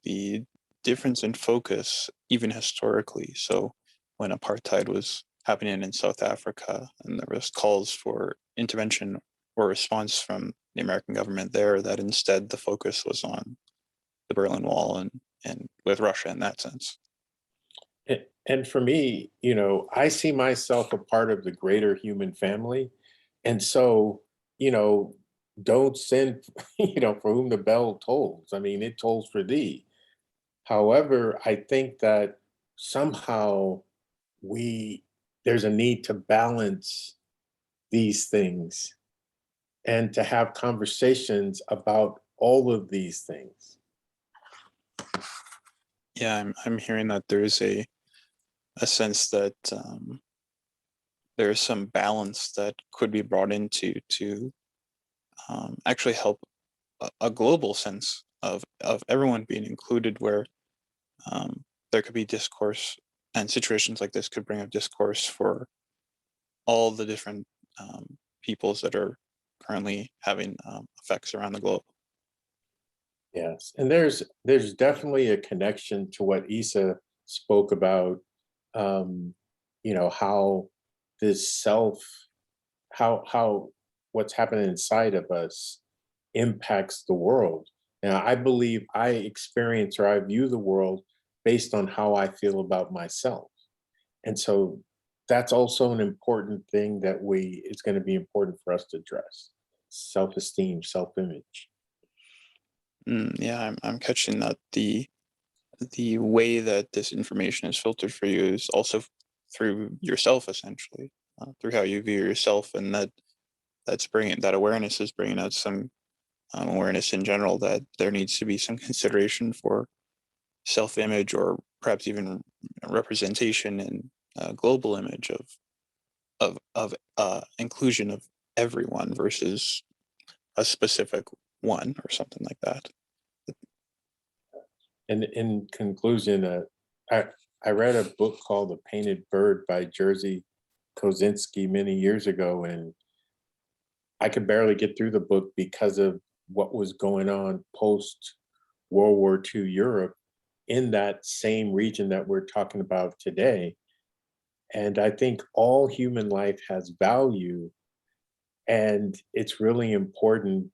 the difference in focus, even historically. So when apartheid was happening in South Africa and there was calls for intervention or response from the American government there, that instead the focus was on the Berlin Wall and with Russia in that sense. And for me, I see myself a part of the greater human family. And so, don't send, for whom the bell tolls. I mean, it tolls for thee. However, I think that somehow there's a need to balance these things and to have conversations about all of these things. Yeah, I'm hearing that there's a sense that there's some balance that could be brought into to actually help a global sense of everyone being included, where there could be discourse, and situations like this could bring up discourse for all the different peoples that are currently having effects around the globe. Yes, and there's definitely a connection to what Isa spoke about, how this how what's happening inside of us impacts the world. Now, I believe I experience or I view the world based on how I feel about myself. And so that's also an important thing that it's going to be important for us to address. Self-esteem, self-image. Yeah, I'm catching that the way that this information is filtered for you is also through yourself, essentially, through how you view yourself, and that's bringing that awareness is bringing out some awareness in general that there needs to be some consideration for self-image, or perhaps even representation and global image of inclusion of everyone versus a specific one or something like that. And in conclusion, I read a book called The Painted Bird by Jerzy Kosinski many years ago, and I could barely get through the book because of what was going on post World War II Europe in that same region that we're talking about today. And I think all human life has value, and it's really important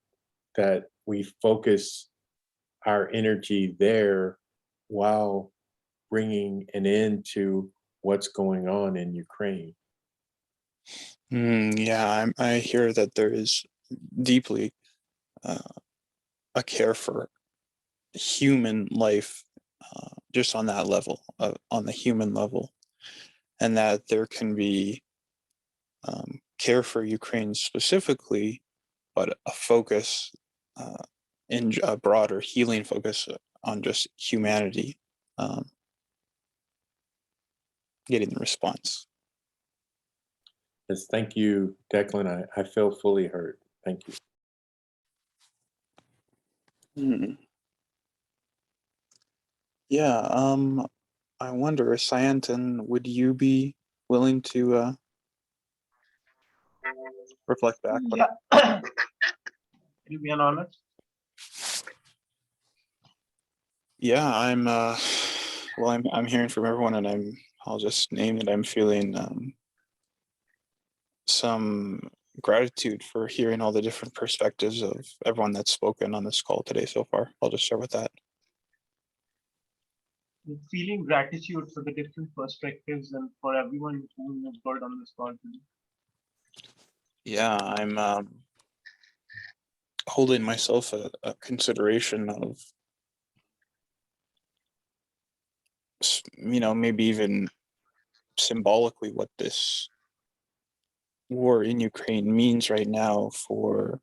that we focus our energy there while bringing an end to what's going on in Ukraine. Yeah, I hear that there is deeply a care for human life, just on that level, on the human level, and that there can be care for Ukraine specifically, but a focus in a broader healing focus on just humanity getting the response. Yes, thank you, Declan. I feel fully heard. Thank you. Yeah, I wonder, Sayantan, would you be willing to reflect back? Yeah. It'll be an honor. Yeah, I'm hearing from everyone, and I'll just name that I'm feeling some gratitude for hearing all the different perspectives of everyone that's spoken on this call today so far. I'll just start with that. feeling gratitude for the different perspectives and for everyone who has got on this call today. Yeah, I'm holding myself a consideration of, maybe even symbolically what this war in Ukraine means right now for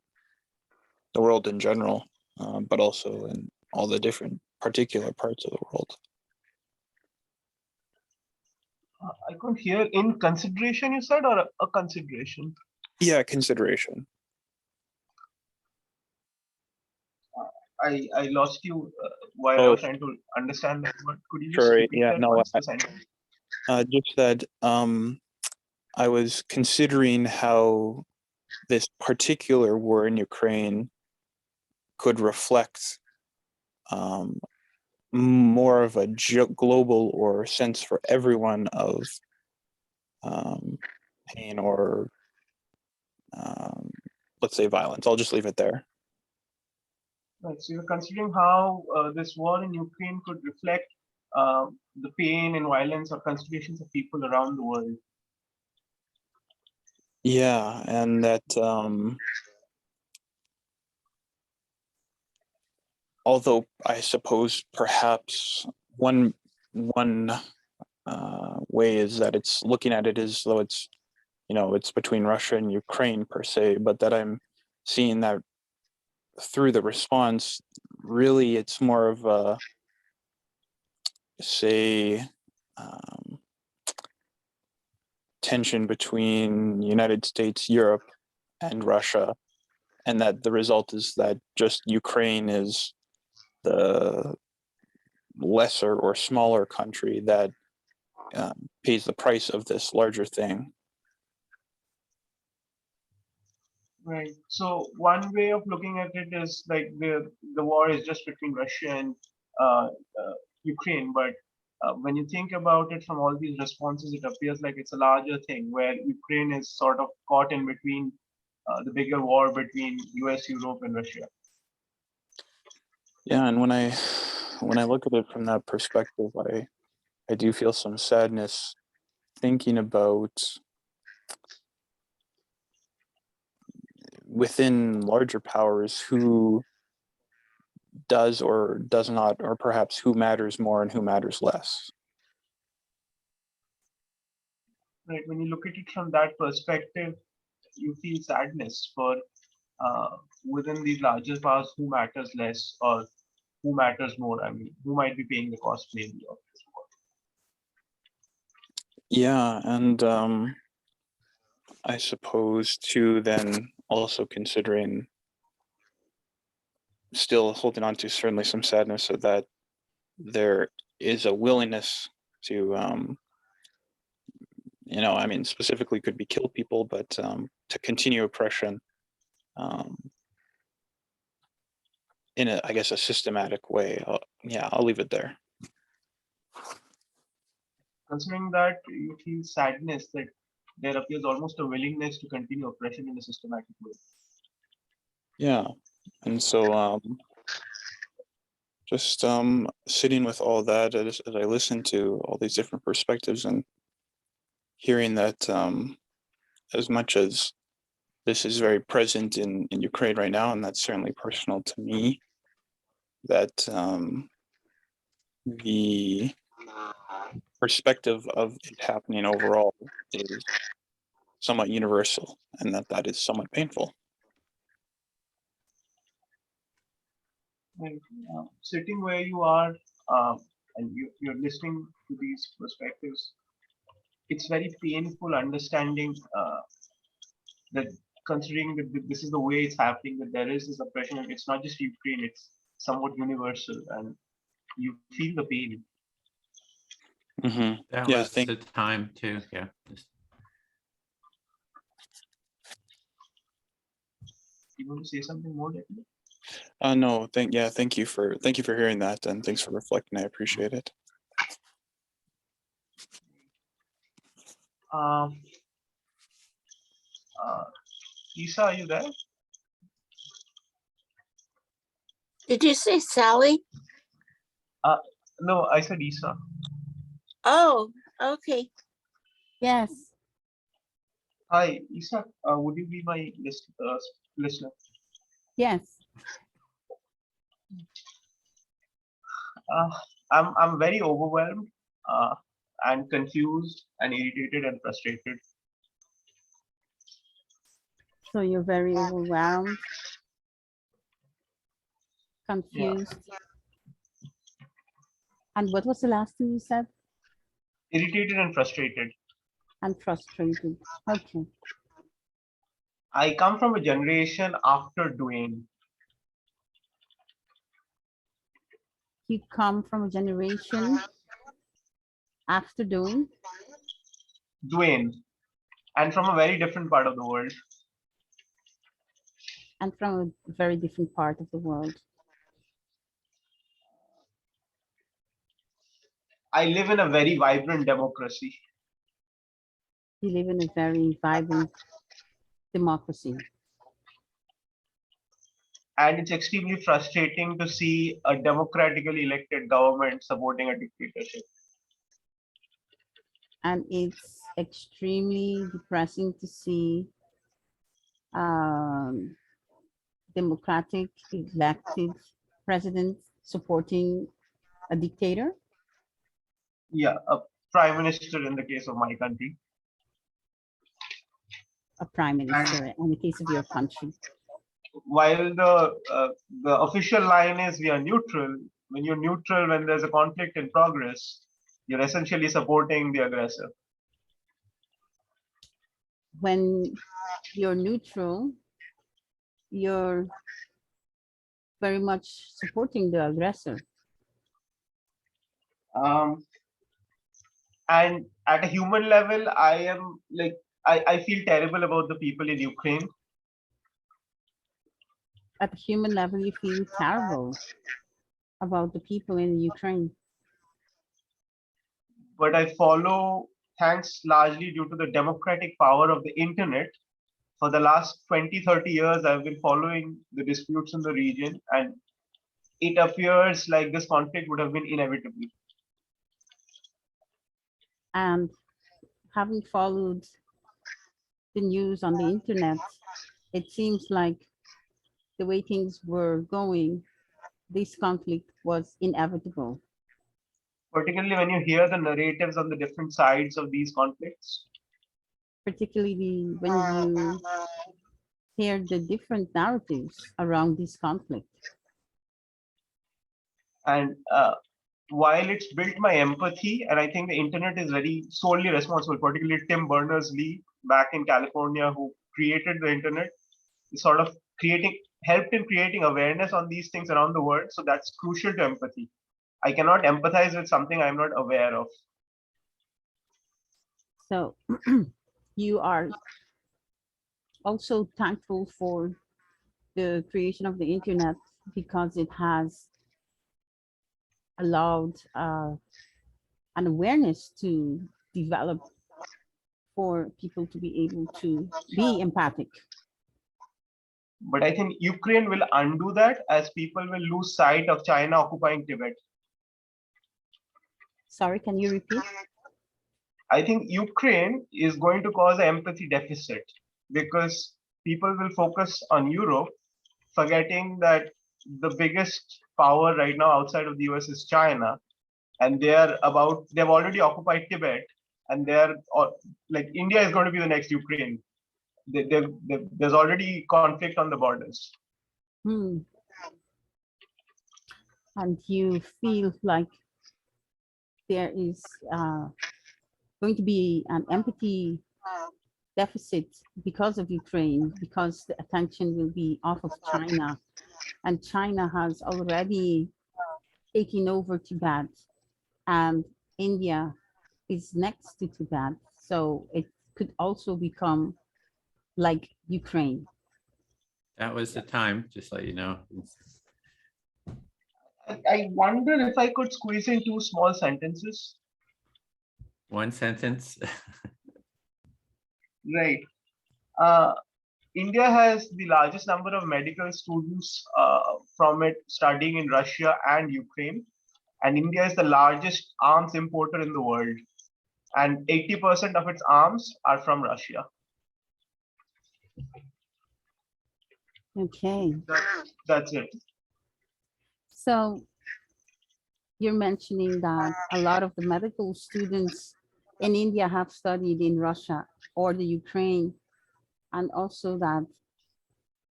the world in general, but also in all the different particular parts of the world. I couldn't hear. In consideration, you said, or a consideration? Yeah, consideration. I lost you while I Oh, was trying to understand that word. Could you just sorry. repeat Yeah, that no, once, the sentence? just that I was considering how this particular war in Ukraine could reflect more of a global or sense for everyone of pain or let's say violence. I'll just leave it there. Right. So you're considering how this war in Ukraine could reflect the pain and violence or considerations of people around the world. Yeah, and that although I suppose perhaps one way is that it's looking at it as though it's it's between Russia and Ukraine per se, but that I'm seeing that through the response, really it's more of a, say, tension between United States, Europe, and Russia, and that the result is that just Ukraine is the lesser or smaller country that pays the price of this larger thing. Right. So one way of looking at it is like the war is just between Russia and Ukraine, but when you think about it from all these responses, it appears like it's a larger thing where Ukraine is sort of caught in between the bigger war between US, Europe, and Russia. Yeah, and when I look at it from that perspective, I do feel some sadness thinking about within larger powers who does or does not, or perhaps who matters more and who matters less. Right. When you look at it from that perspective, you feel sadness for within these larger powers who matters less or who matters more. I mean, who might be paying the cost maybe of this war. Yeah, and I suppose too, then also considering still holding on to certainly some sadness of that there is a willingness to I mean specifically could be kill people, but to continue oppression in a, I guess, a systematic way. I'll leave it there. Considering that you feel sadness that there appears almost a willingness to continue oppression in a systematic way. Yeah, and so just sitting with all that as I listen to all these different perspectives and hearing that as much as this is very present in Ukraine right now, and that's certainly personal to me, that the perspective of it happening overall is somewhat universal, and that is somewhat painful. And sitting where you are and you're listening to these perspectives, it's very painful understanding that considering that this is the way it's happening, that there is this oppression, and it's not just Ukraine, it's somewhat universal, and you feel the pain. Mm-hmm. That Yeah, was the time too. Yeah. You want to say something more, Declan? No, thank you for hearing that, and thanks for reflecting. I appreciate it. Isa, are you there? Did you say Sally? No, I said Isa. Oh, okay. Yes, Hi, Isa. Would you be my listener? yes. Uh, I'm very overwhelmed uh, and confused and irritated and frustrated. So you're very overwhelmed, confused. And what was the last thing you said? Irritated and frustrated. And frustrated. Okay. I come from a generation after doing. You come from a generation after doing, Dwayne, and from a very different part of the world. and from a very different part of the world. I live in a very vibrant democracy. You live in a very vibrant democracy. And it's extremely frustrating to see a democratically elected government supporting a dictatorship. And it's extremely depressing to see democratic elected president supporting a dictator. Yeah, a prime minister in the case of my country. A prime minister in the case of your country. While the official line is we are neutral, when you're neutral when there's a conflict in progress, you're essentially supporting the aggressor. When you're neutral, you're very much supporting the aggressor. And at a human level, I am like, I feel terrible about the people in Ukraine. At the human level, you feel terrible about the people in Ukraine. But I follow, thanks largely due to the democratic power of the internet. For the last 20-30 years, I've been following the disputes in the region, and it appears like this conflict would have been inevitable. And having followed the news on the internet, it seems like the way things were going, this conflict was inevitable. Particularly when you hear the narratives on the different sides of these conflicts. Particularly when you hear the different narratives around this conflict. And while it's built my empathy, and I think the internet is very solely responsible, particularly Tim Berners-Lee back in California, who created the internet, is sort of helped in creating awareness on these things around the world. So that's crucial to empathy. I cannot empathize with something I'm not aware of. So you are also thankful for the creation of the internet because it has allowed an awareness to develop for people to be able to be empathic. But I think Ukraine will undo that as people will lose sight of China occupying Tibet. Sorry, can you repeat? I think Ukraine is going to cause an empathy deficit because people will focus on Europe, forgetting that the biggest power right now outside of the US is China. And they've already occupied Tibet, and like India is going to be the next Ukraine. There's already conflict on the borders. And you feel like there is going to be an empathy deficit because of Ukraine, because the attention will be off of China. And China has already taken over Tibet, and India is next to Tibet. So it could also become like Ukraine. That was the time, just so you know. I wonder if I could squeeze in 2 small sentences. One sentence. Right. India has the largest number of medical students from it studying in Russia and Ukraine. and India is the largest arms importer in the world, and 80% of its arms are from Russia. Okay, That's it. so you're mentioning that a lot of the medical students in India have studied in Russia or the Ukraine, and also that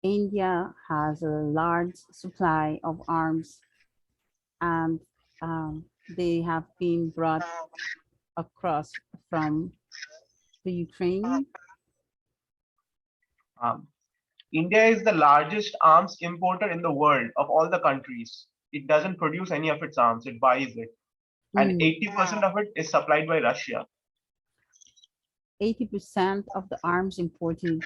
India has a large supply of arms, and they have been brought across from the Ukraine. India is the largest arms importer in the world of all the countries. It doesn't produce any of its arms, it buys it. And 80% of it is supplied by Russia. 80% of the arms imported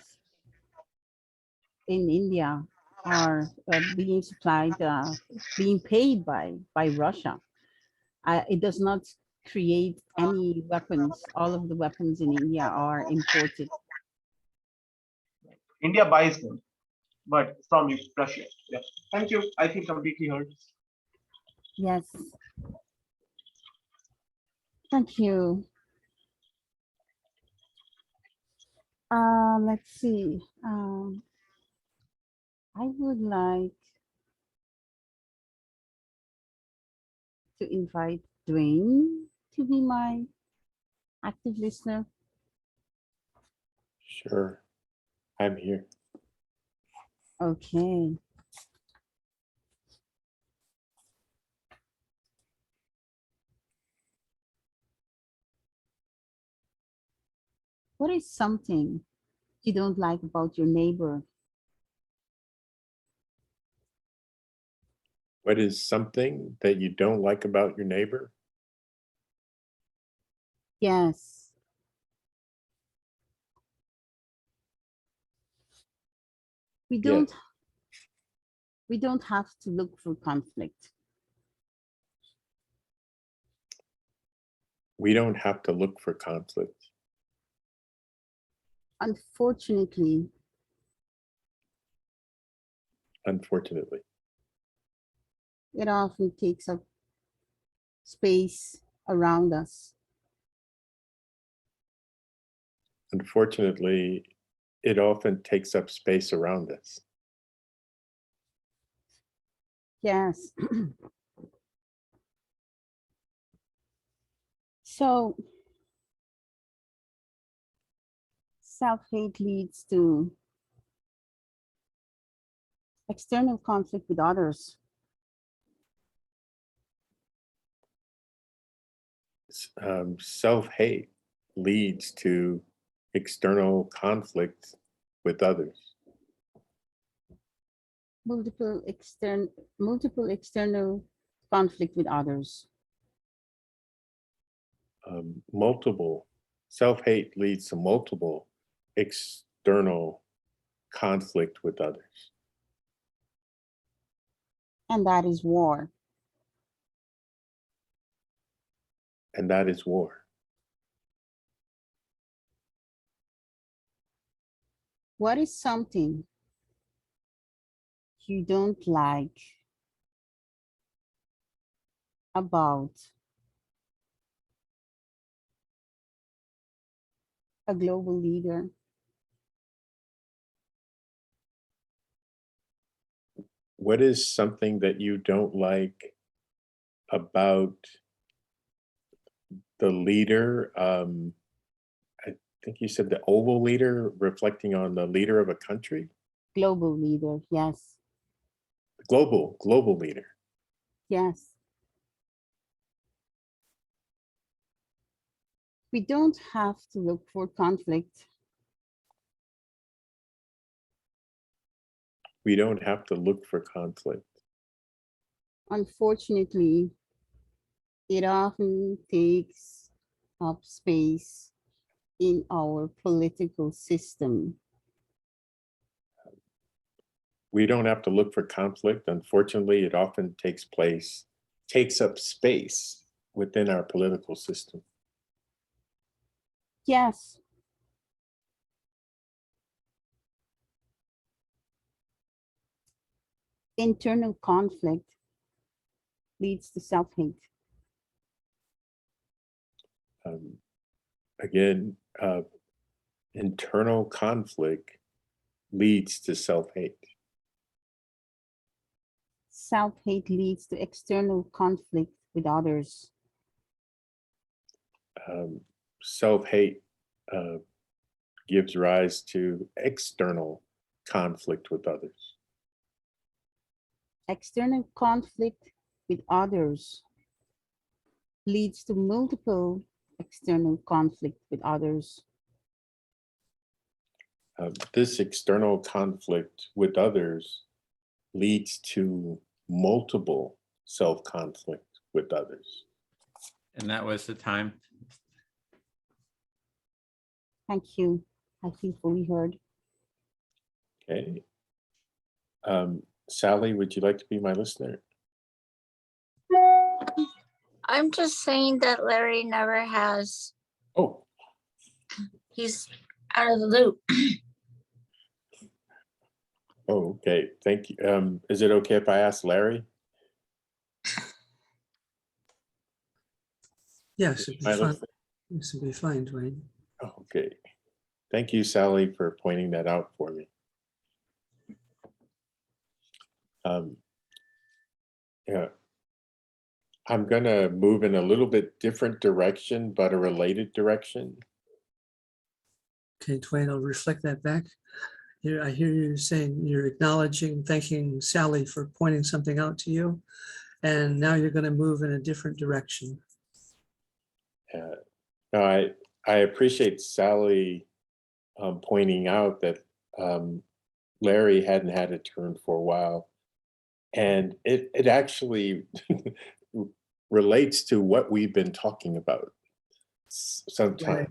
in India are being supplied, being paid by Russia. It does not create any weapons. All of the weapons in India are imported. India buys them, but from Russia. Yeah. Thank you. I feel completely heard. Yes. Thank you. Let's see. I would like to invite Dwayne to be my active listener. Sure. I'm here. Okay. What is something you don't like about your neighbor? What is something that you don't like about your neighbor? Yes. We don't have to look for conflict. We don't have to look for conflict. Unfortunately, Unfortunately, it often takes up space around us. unfortunately, it often takes up space around us. Yes. So self-hate leads to external conflict with others. Self-hate leads to external conflict with others. Multiple external conflict with others. Self-hate leads to multiple external conflict with others. And that is war. And that is war. What is something you don't like about a global leader? What is something that you don't like about the leader? I think you said the oval leader, reflecting on the leader of a country? Global leader, yes. Global leader. Yes. We don't have to look for conflict. We don't have to look for conflict. Unfortunately, it often takes up space in our political system. We don't have to look for conflict. Unfortunately, it often takes up space within our political system. Yes. Internal conflict leads to self-hate. Um, again, internal conflict leads to self-hate. Self-hate leads to external conflict with others. Self-hate gives rise to external conflict with others. External conflict with others leads to multiple external conflict with others. This external conflict with others leads to multiple self-conflict with others. And that was the time. Thank you. I feel fully heard. Okay. Sally, would you like to be my listener? I'm just saying that Larry never has, Oh, he's out of the loop. oh, okay. Thank you. Is it okay if I ask Larry? Yes, it'd be My fine. listener? This would be fine, Dwayne. Oh, okay. Thank you, Sally, for pointing that out for me. Yeah. I'm gonna move in a little bit different direction, but a related direction. Okay, Dwayne, I'll reflect that back. Here, I hear you saying you're acknowledging, thanking Sally for pointing something out to you. And now you're going to move in a different direction. No, I appreciate Sally pointing out that Larry hadn't had a turn for a while. And it actually relates to what we've been talking about sometimes.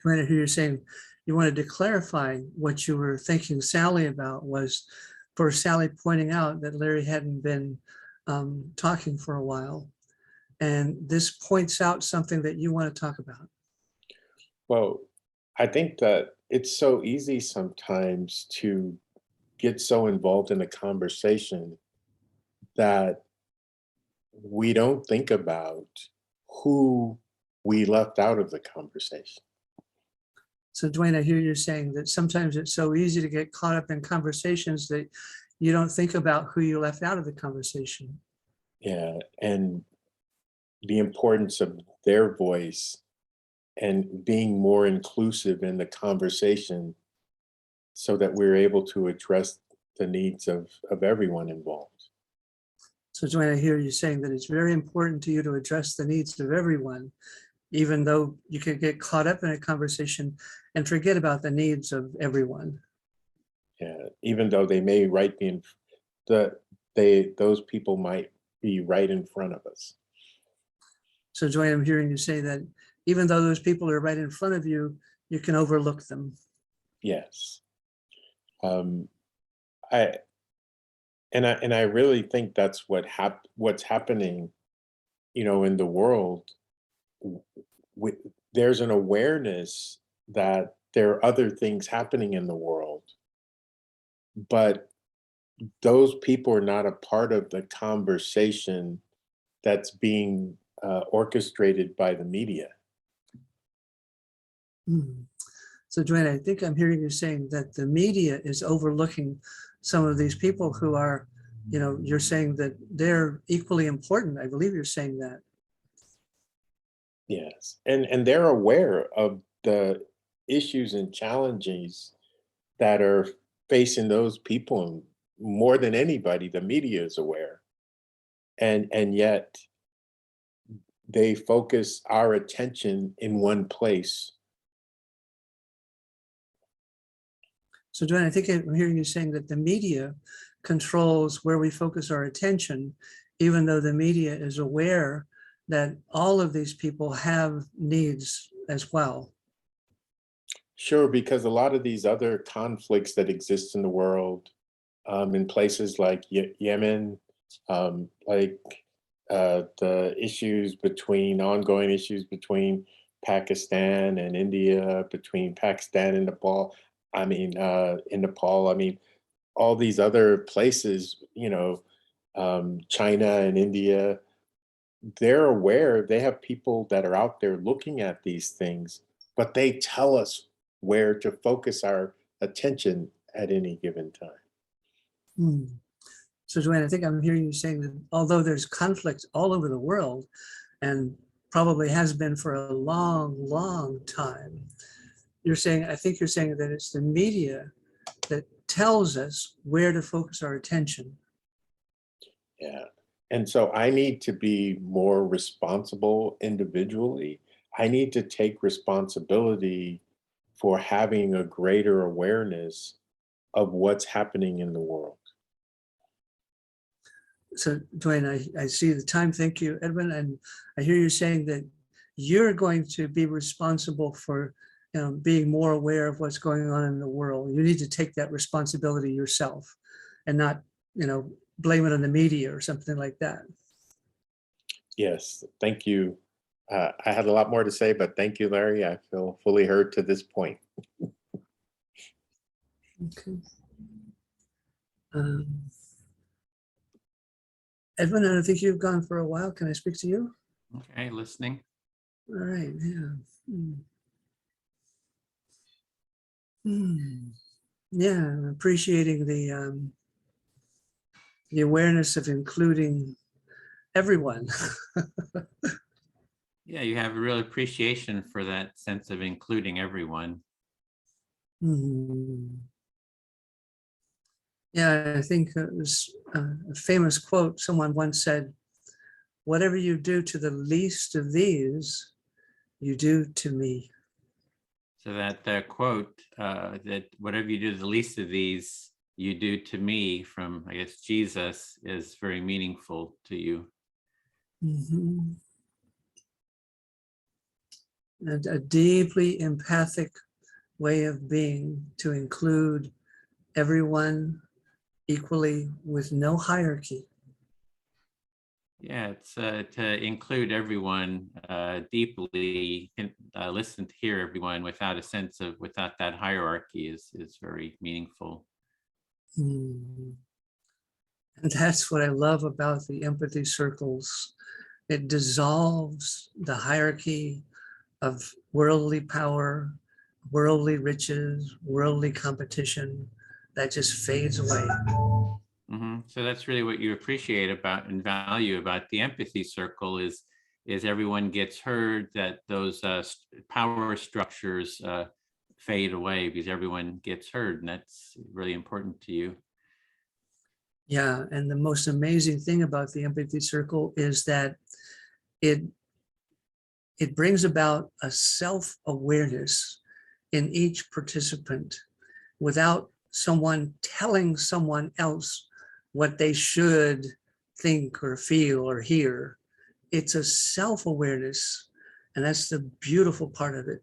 Dwayne, I hear you saying you wanted to clarify what you were thanking Sally about was for Sally pointing out that Larry hadn't been talking for a while. And this points out something that you want to talk about. Well, I think that it's so easy sometimes to get so involved in a conversation that we don't think about who we left out of the conversation. So Dwayne, I hear you saying that sometimes it's so easy to get caught up in conversations that you don't think about who you left out of the conversation. Yeah, and the importance of their voice and being more inclusive in the conversation so that we're able to address the needs of everyone involved. So Dwayne, I hear you saying that it's very important to you to address the needs of everyone, even though you could get caught up in a conversation and forget about the needs of everyone. Yeah, even though they may be in those people might be right in front of us. So Dwayne, I'm hearing you say that even though those people are right in front of you, you can overlook them. Yes. I really think that's what's happening, in the world. There's an awareness that there are other things happening in the world, but those people are not a part of the conversation that's being orchestrated by the media. Hmm. So Dwayne, I think I'm hearing you saying that the media is overlooking some of these people who are, you're saying that they're equally important. I believe you're saying that. Yes, and they're aware of the issues and challenges that are facing those people more than anybody. The media is aware, and yet they focus our attention in one place. So Dwayne, I think I'm hearing you saying that the media controls where we focus our attention, even though the media is aware that all of these people have needs as well. Sure, because a lot of these other conflicts that exist in the world, in places like Yemen, like the ongoing issues between Pakistan and India, between Pakistan and Nepal. In Nepal, all these other places, China and India, they're aware, they have people that are out there looking at these things, but they tell us where to focus our attention at any given time. Hmm. So Joanne, I think I'm hearing you saying that although there's conflict all over the world, and probably has been for a long, long time, I think you're saying that it's the media that tells us where to focus our attention. Yeah. And so I need to be more responsible individually. I need to take responsibility for having a greater awareness of what's happening in the world. So Dwayne, I see the time. Thank you, Edwin. And I hear you saying that you're going to be responsible for being more aware of what's going on in the world. You need to take that responsibility yourself and not, blame it on the media or something like that. Yes, thank you. I had a lot more to say, but thank you, Larry. I feel fully heard to this point. Okay. Edwin, I don't think you've gone for a while. Can I speak to you? Okay, listening. All right, yeah. Yeah, I'm appreciating the awareness of including everyone. Yeah, you have a real appreciation for that sense of including everyone. Yeah, I think it was a famous quote. Someone once said, "Whatever you do to the least of these, you do to me." So that quote, that whatever you do to the least of these, you do to me, from, I guess, Jesus, is very meaningful to you. And a deeply empathic way of being, to include everyone equally with no hierarchy. Yeah, it's to include everyone deeply, and listen to hear everyone without a sense of, without that hierarchy is very meaningful. And that's what I love about the empathy circles. It dissolves the hierarchy of worldly power, worldly riches, worldly competition. That just fades away. So that's really what you appreciate about and value about the empathy circle is everyone gets heard, that those power structures fade away because everyone gets heard, and that's really important to you. Yeah, and the most amazing thing about the empathy circle is that it brings about a self-awareness in each participant without someone telling someone else what they should think or feel or hear. It's a self-awareness, and that's the beautiful part of it.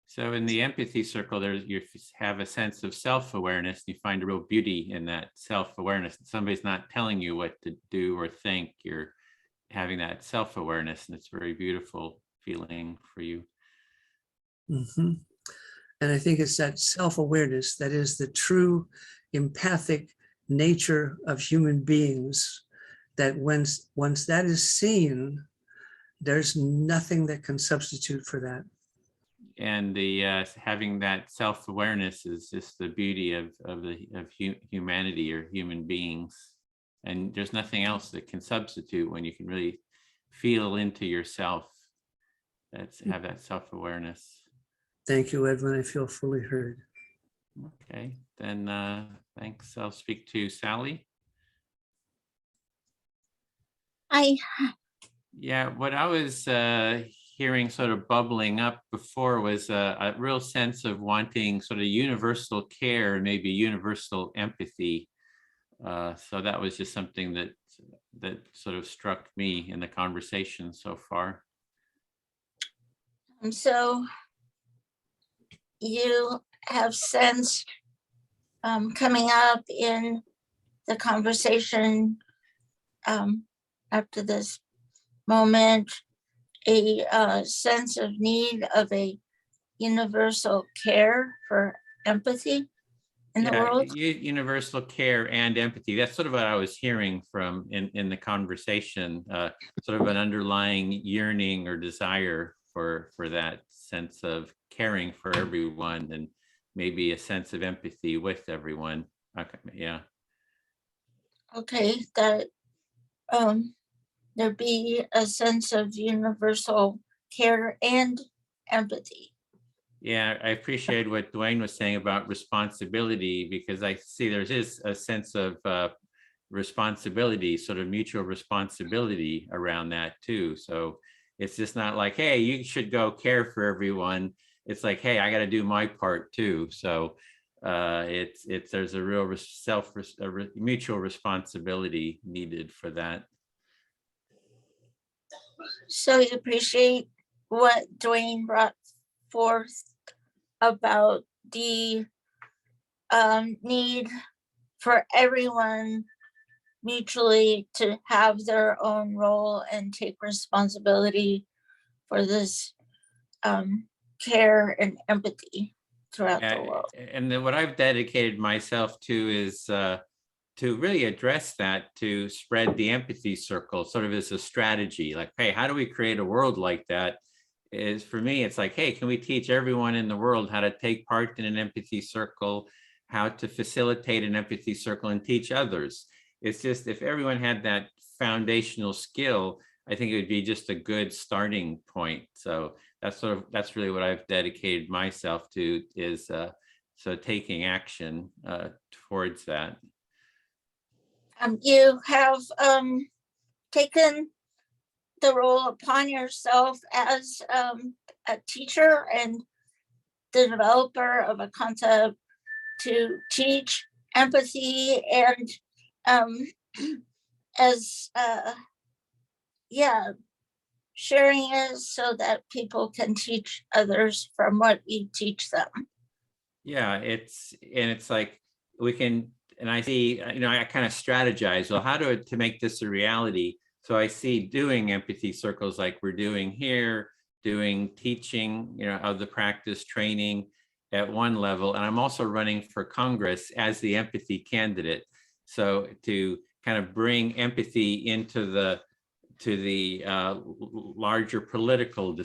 So in the empathy circle, you have a sense of self-awareness. You find a real beauty in that self-awareness. Somebody's not telling you what to do or think. You're having that self-awareness, and it's a very beautiful feeling for you. And I think it's that self-awareness that is the true empathic nature of human beings, that once that is seen, there's nothing that can substitute for that. And the having that self-awareness is just the beauty of humanity or human beings. And there's nothing else that can substitute when you can really feel into yourself. Have that self-awareness. Thank you, Edwin. I feel fully heard. Okay, then thanks. I'll speak to Sally. Yeah, what I was hearing sort of bubbling up before was a real sense of wanting sort of universal care, maybe universal empathy. So that was just something that sort of struck me in the conversation so far. So you have sensed coming up in the conversation up to this moment a sense of need of a universal care for empathy. in the Yeah, world? universal care and empathy. That's sort of what I was hearing from in the conversation, sort of an underlying yearning or desire for that sense of caring for everyone and maybe a sense of empathy with everyone. Okay, yeah. Okay, that there be a sense of universal care and empathy. Yeah, I appreciate what Dwayne was saying about responsibility, because I see there is a sense of responsibility, sort of mutual responsibility around that too. So it's just not like, hey, you should go care for everyone. It's like, hey, I got to do my part too. So there's a real mutual responsibility needed for that. So you appreciate what Dwayne brought forth about the need for everyone mutually to have their own role and take responsibility for this care and empathy throughout the world. And then what I've dedicated myself to is to really address that, to spread the empathy circle sort of as a strategy. Like, hey, how do we create a world like that? Is for me, it's like, hey, can we teach everyone in the world how to take part in an empathy circle, how to facilitate an empathy circle and teach others? It's just, if everyone had that foundational skill, I think it would be just a good starting point. So that's really what I've dedicated myself to, is so taking action towards that. You have taken the role upon yourself as a teacher and the developer of a concept to teach empathy and as sharing it so that people can teach others from what you teach them. Yeah, it's like we can, and I see, I kind of strategize, well, how to make this a reality? So I see doing empathy circles like we're doing here, doing teaching, of the practice training at one level. And I'm also running for Congress as the empathy candidate. So to kind of bring empathy into the larger political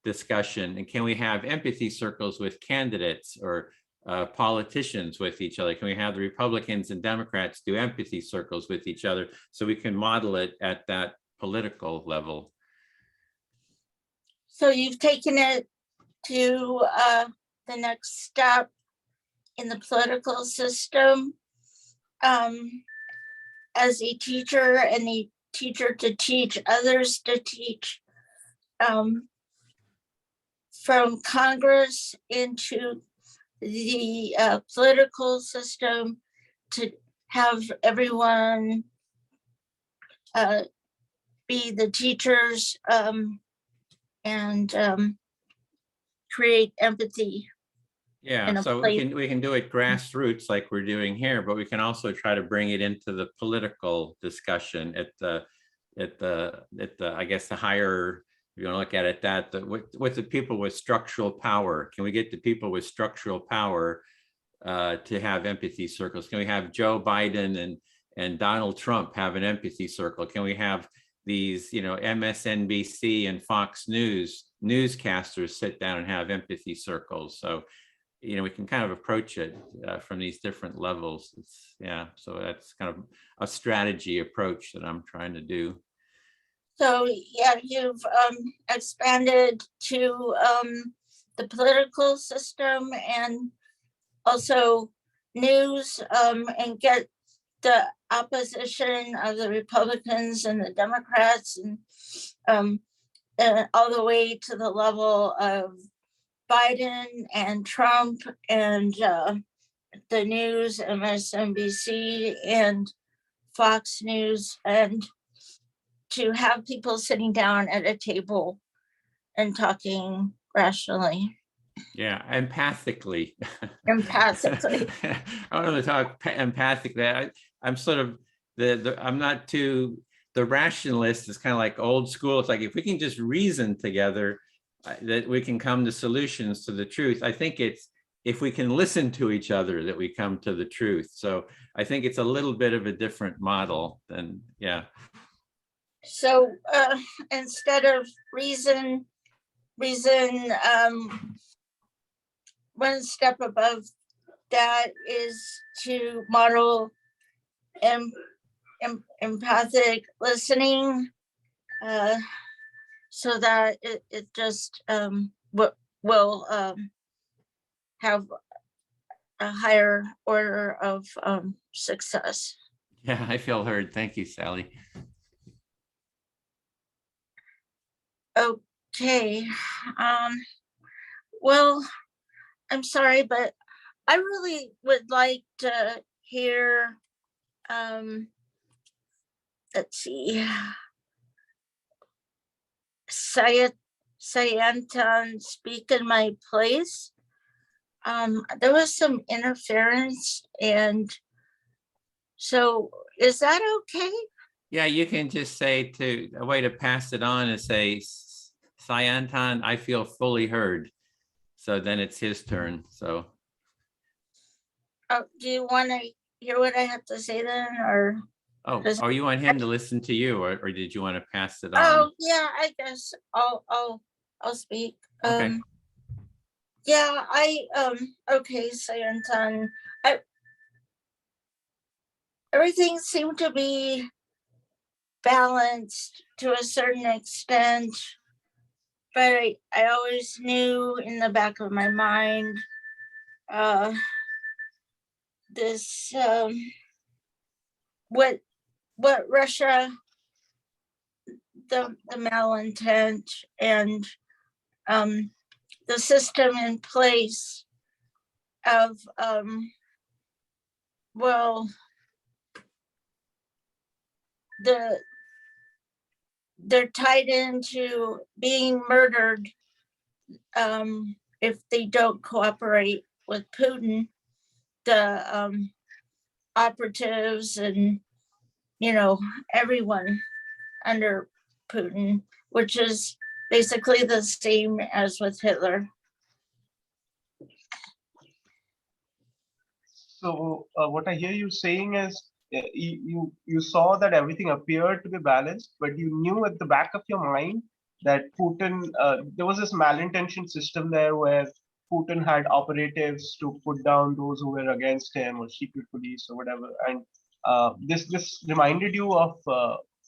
discussion. And can we have empathy circles with candidates or politicians with each other? Can we have the Republicans and Democrats do empathy circles with each other so we can model it at that political level? So you've taken it to the next step in the political system as a teacher and a teacher to teach others to teach, from Congress into the political system, to have everyone be the teachers and create empathy. Yeah, so we can do it grassroots like we're doing here, but we can also try to bring it into the political discussion at the I guess the higher, if you want to look at it, that with the people with structural power. Can we get the people with structural power to have empathy circles? Can we have Joe Biden and Donald Trump have an empathy circle? Can we have these, MSNBC and Fox News newscasters sit down and have empathy circles? So, we can kind of approach it from these different levels. So that's kind of a strategy approach that I'm trying to do. So yeah, you've expanded to the political system and also news, and get the opposition of the Republicans and the Democrats and all the way to the level of Biden and Trump and the news, MSNBC and Fox News, and to have people sitting down at a table and talking rationally. Yeah, empathically. Empathically. I want to talk empathically. I'm sort of I'm not too, the rationalist is kind of like old school. It's like, if we can just reason together, that we can come to solutions to the truth. I think it's if we can listen to each other, that we come to the truth. So I think it's a little bit of a different model than, yeah. So instead of reason, one step above that is to model empathic listening, so that it just will have a higher order of success. Yeah, I feel heard. Thank you, Sally. Okay. Well, I'm sorry, but I really would like to hear, let's see, Sayantan speak in my place. There was some interference, and so is that okay? Yeah, you can just say, to a way to pass it on is say, Sayantan, I feel fully heard. So then it's his turn. So, Do you want to hear what I have to say then, or? oh, Does- you want him to listen to you, or did you want to pass it on? Oh, yeah, I guess I'll speak. Okay. Yeah, okay, Sayantan, everything seemed to be balanced to a certain extent, but I always knew in the back of my mind, this, what Russia, the malintent, and the system in place of, well, they're tied into being murdered if they don't cooperate with Putin, the operatives and, everyone under Putin, which is basically the same as with Hitler. So what I hear you saying is you saw that everything appeared to be balanced, but you knew at the back of your mind that Putin, there was this malintention system there where Putin had operatives to put down those who were against him, or secret police or whatever. And this reminded you of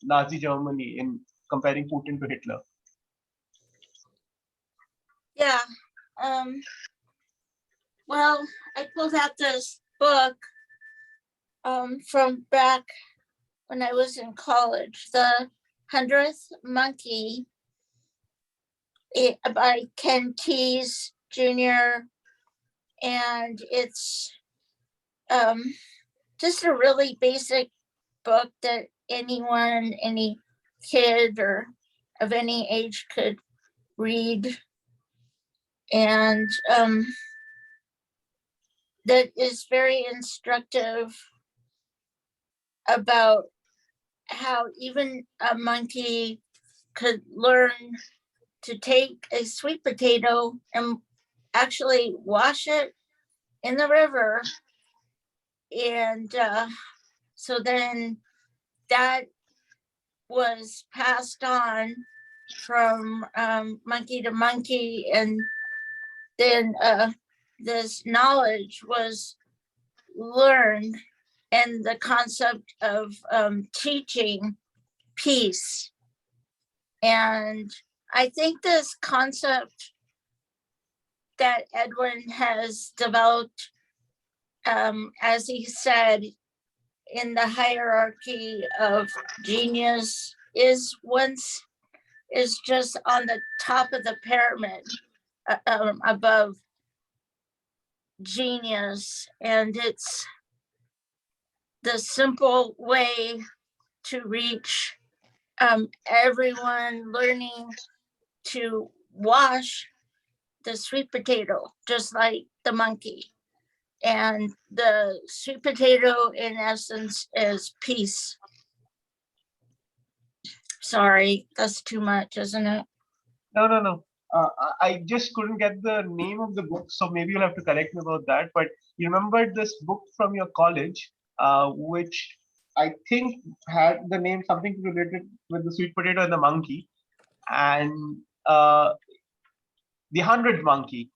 Nazi Germany in comparing Putin to Hitler. Yeah. Well, I pulled out this book from back when I was in college, The 100th Monkey, by Ken Keyes Jr. And it's just a really basic book that anyone, any kid or of any age could read. And that is very instructive about how even a monkey could learn to take a sweet potato and actually wash it in the river. And so then that was passed on from monkey to monkey. And then this knowledge was learned, and the concept of teaching peace. And I think this concept that Edwin has developed, as he said, in the hierarchy of genius, is just on the top of the pyramid, above genius. And it's the simple way to reach everyone learning to wash the sweet potato, just like the monkey. And the sweet potato, in essence, is peace. Sorry, that's too much, isn't it? No. I just couldn't get the name of the book, so maybe you'll have to correct me about that. But you remembered this book from your college, which I think had the name something related with the sweet potato and the monkey, and the 100th monkey.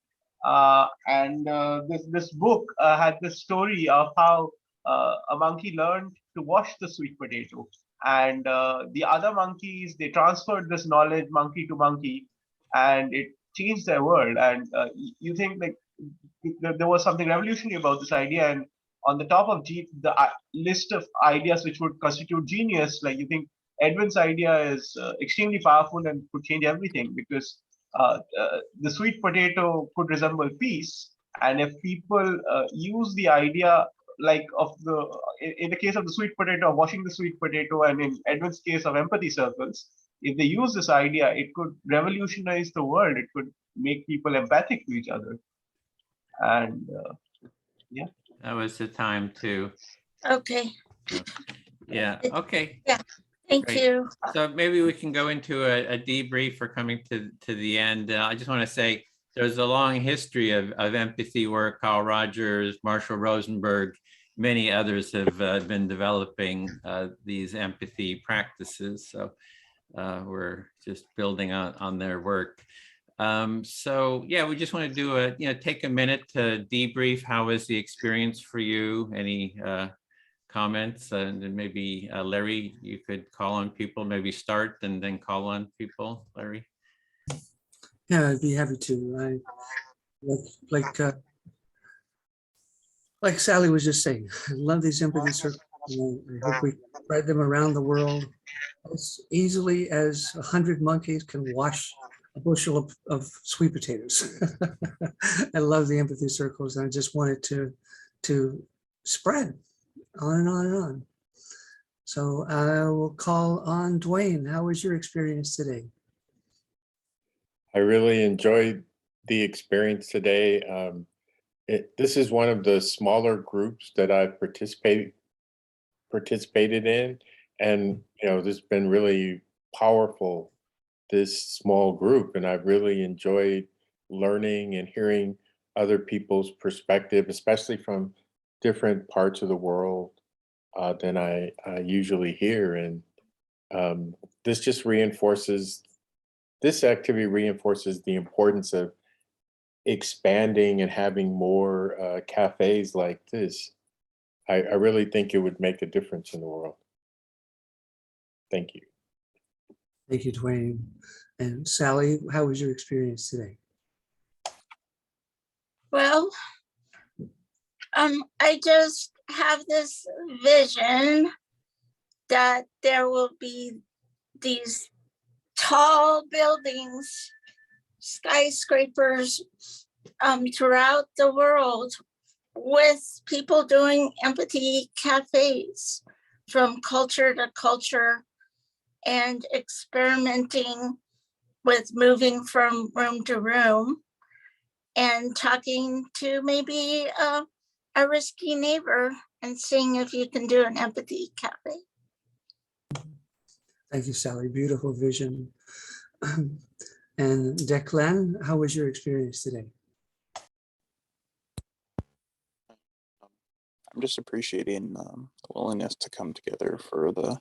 This book had the story of how a monkey learned to wash the sweet potato, and the other monkeys, they transferred this knowledge monkey to monkey, and it changed their world. And you think like there was something revolutionary about this idea, and on the top of the list of ideas which would constitute genius, like you think Edwin's idea is extremely powerful and could change everything, because the sweet potato could resemble peace, and if people use the idea like of in the case of the sweet potato, of washing the sweet potato, and in Edwin's case of empathy circles, if they use this idea, it could revolutionize the world. It could make people empathic to each other. And yeah. That was the time too. Okay, Yeah, okay. thank Great. you. So maybe we can go into a debrief for coming to the end. I just want to say there's a long history of empathy work. Carl Rogers, Marshall Rosenberg, many others have been developing these empathy practices. So we're just building on their work. So yeah, we just want to do take a minute to debrief. How was the experience for you? Any comments? And then maybe Larry, you could call on people, maybe start and then call on people, Larry. Yeah, I'd be happy to. Like Sally was just saying, I love these empathy circles. I hope we spread them around the world as easily as 100 monkeys can wash a bushel of sweet potatoes. I love the empathy circles, and I just wanted to spread on and on and on. So I will call on Dwayne. How was your experience today? I really enjoyed the experience today. This is one of the smaller groups that I've participated in, and this has been really powerful, this small group, and I've really enjoyed learning and hearing other people's perspective, especially from different parts of the world than I usually hear. And this activity reinforces the importance of expanding and having more cafes like this. I really think it would make a difference in the world. Thank you. Thank you, Dwayne. And Sally, how was your experience today? Well, I just have this vision that there will be these tall buildings, skyscrapers throughout the world, with people doing empathy cafes from culture to culture, and experimenting with moving from room to room and talking to maybe a risky neighbor and seeing if you can do an empathy cafe. Thank you, Sally. Beautiful vision. And Declan, how was your experience today? I'm just appreciating the willingness to come together for the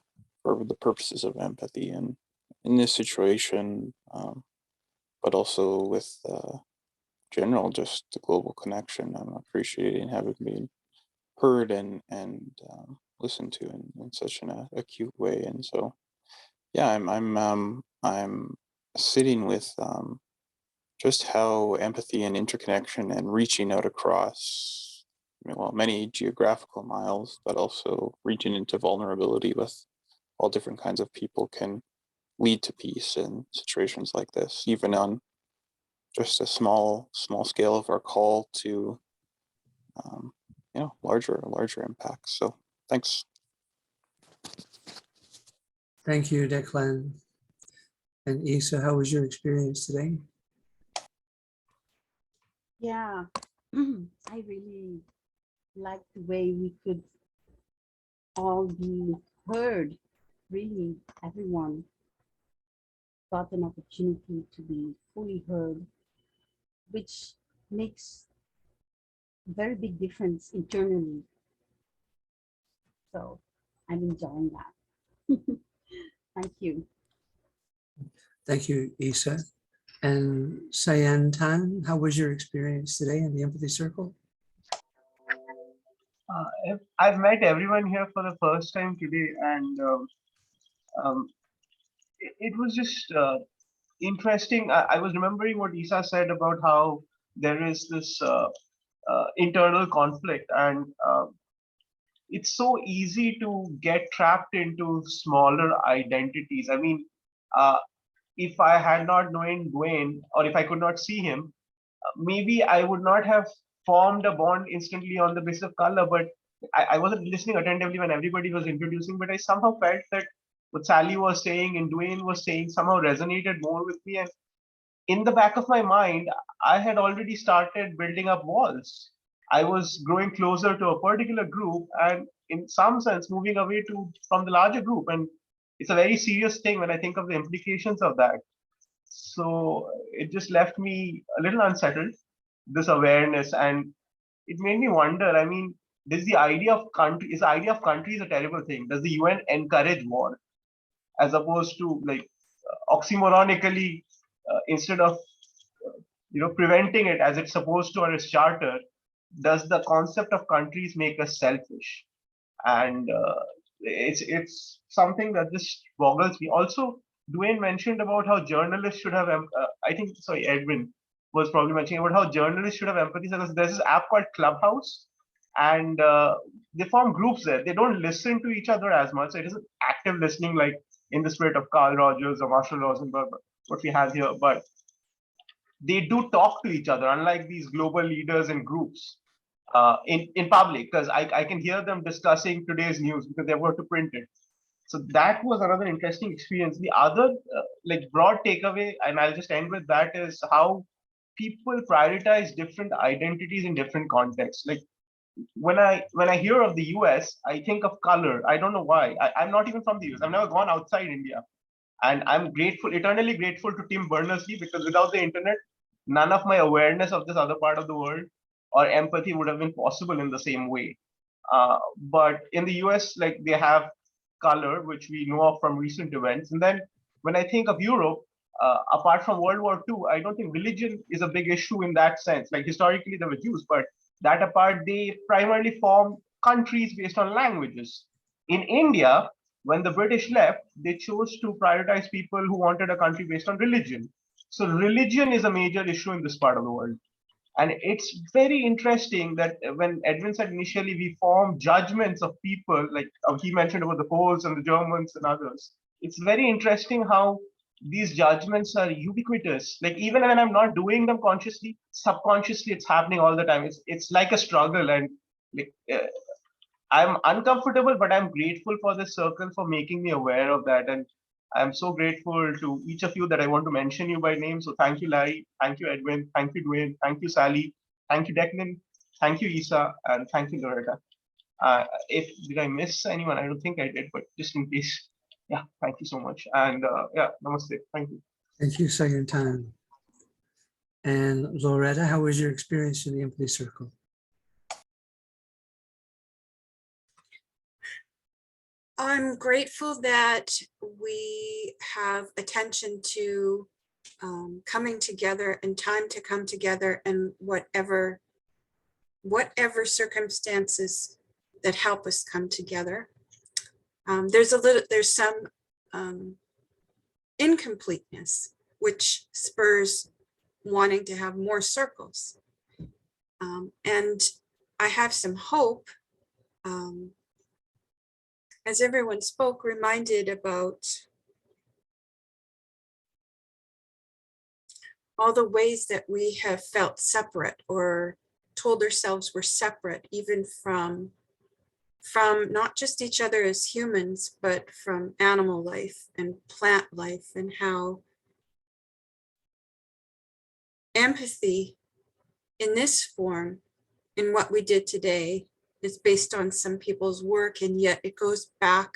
purposes of empathy, and in this situation, but also with general, just the global connection. I'm appreciating having been heard and listened to in such an acute way. And so, yeah, I'm sitting with just how empathy and interconnection and reaching out across, many geographical miles, but also reaching into vulnerability with all different kinds of people can lead to peace in situations like this, even on just a small scale of our call to larger impacts. So thanks. Thank you, Declan. And Isa, how was your experience today? Yeah, I really like the way we could all be heard, really, everyone. got an opportunity to be fully heard, which makes a very big difference internally. So I'm enjoying that. Thank you. Thank you, Isa. And Sayan Tan, how was your experience today in the Empathy Circle? I've met everyone here for the first time today, and it was just interesting. I was remembering what Isa said about how there is this internal conflict, and it's so easy to get trapped into smaller identities. I mean, if I had not known Dwayne, or if I could not see him, maybe I would not have formed a bond instantly on the basis of color, but I wasn't listening attentively when everybody was introducing, but I somehow felt that what Sally was saying and Dwayne was saying somehow resonated more with me. And in the back of my mind, I had already started building up walls. I was growing closer to a particular group and in some sense moving away from the larger group. And it's a very serious thing when I think of the implications of that. So it just left me a little unsettled, this awareness, and it made me wonder. I mean, is the idea of countries a terrible thing? Does the UN encourage war as opposed to like oxymoronically instead of preventing it as it's supposed to or its charter? Does the concept of countries make us selfish? And it's something that just boggles me. Also, Dwayne mentioned about how journalists should have. I think sorry, Edwin was probably mentioning about how journalists should have empathy. Because there's this app called Clubhouse, and they form groups there. They don't listen to each other as much. So it isn't active listening like in the spirit of Carl Rogers or Marshall Rosenberg, what we have here, but they do talk to each other, unlike these global leaders and groups in public, because I can hear them discussing today's news because they were to print it. So that was another interesting experience. The other like broad takeaway, and I'll just end with that, is how people prioritize different identities in different contexts. Like when I hear of the US, I think of color. I don't know why. I'm not even from the US. I've never gone outside India. And I'm grateful, eternally grateful to Tim Berners-Lee, because without the internet, none of my awareness of this other part of the world or empathy would have been possible in the same way. But in the US, like they have color, which we know of from recent events. And then when I think of Europe, apart from World War II, I don't think religion is a big issue in that sense. Like historically, there were Jews, but that apart, they primarily form countries based on languages. In India, when the British left, they chose to prioritize people who wanted a country based on religion. So religion is a major issue in this part of the world. And it's very interesting that when Edwin said initially we form judgments of people, like he mentioned about the Poles and the Germans and others. It's very interesting how these judgments are ubiquitous. Like even when I'm not doing them consciously, subconsciously it's happening all the time. It's like a struggle, and like I'm uncomfortable, but I'm grateful for this circle for making me aware of that. And I'm so grateful to each of you that I want to mention you by name. So thank you, Larry. Thank you, Edwin. Thank you, Dwayne. Thank you, Sally. Thank you, Declan. Thank you, Isa. And thank you, Loretta. If did I miss anyone? I don't think I did, but just in case, yeah, thank you so much. And yeah, namaste. Thank you. Thank you, Sayan Tan. And Loretta, how was your experience in the Empathy Circle? I'm grateful that we have attention to coming together and time to come together, and whatever circumstances that help us come together. There's some incompleteness, which spurs wanting to have more circles. And I have some hope. As everyone spoke, reminded about all the ways that we have felt separate or told ourselves we're separate, even from not just each other as humans, but from animal life and plant life, and how empathy in this form, in what we did today, is based on some people's work, and yet it goes back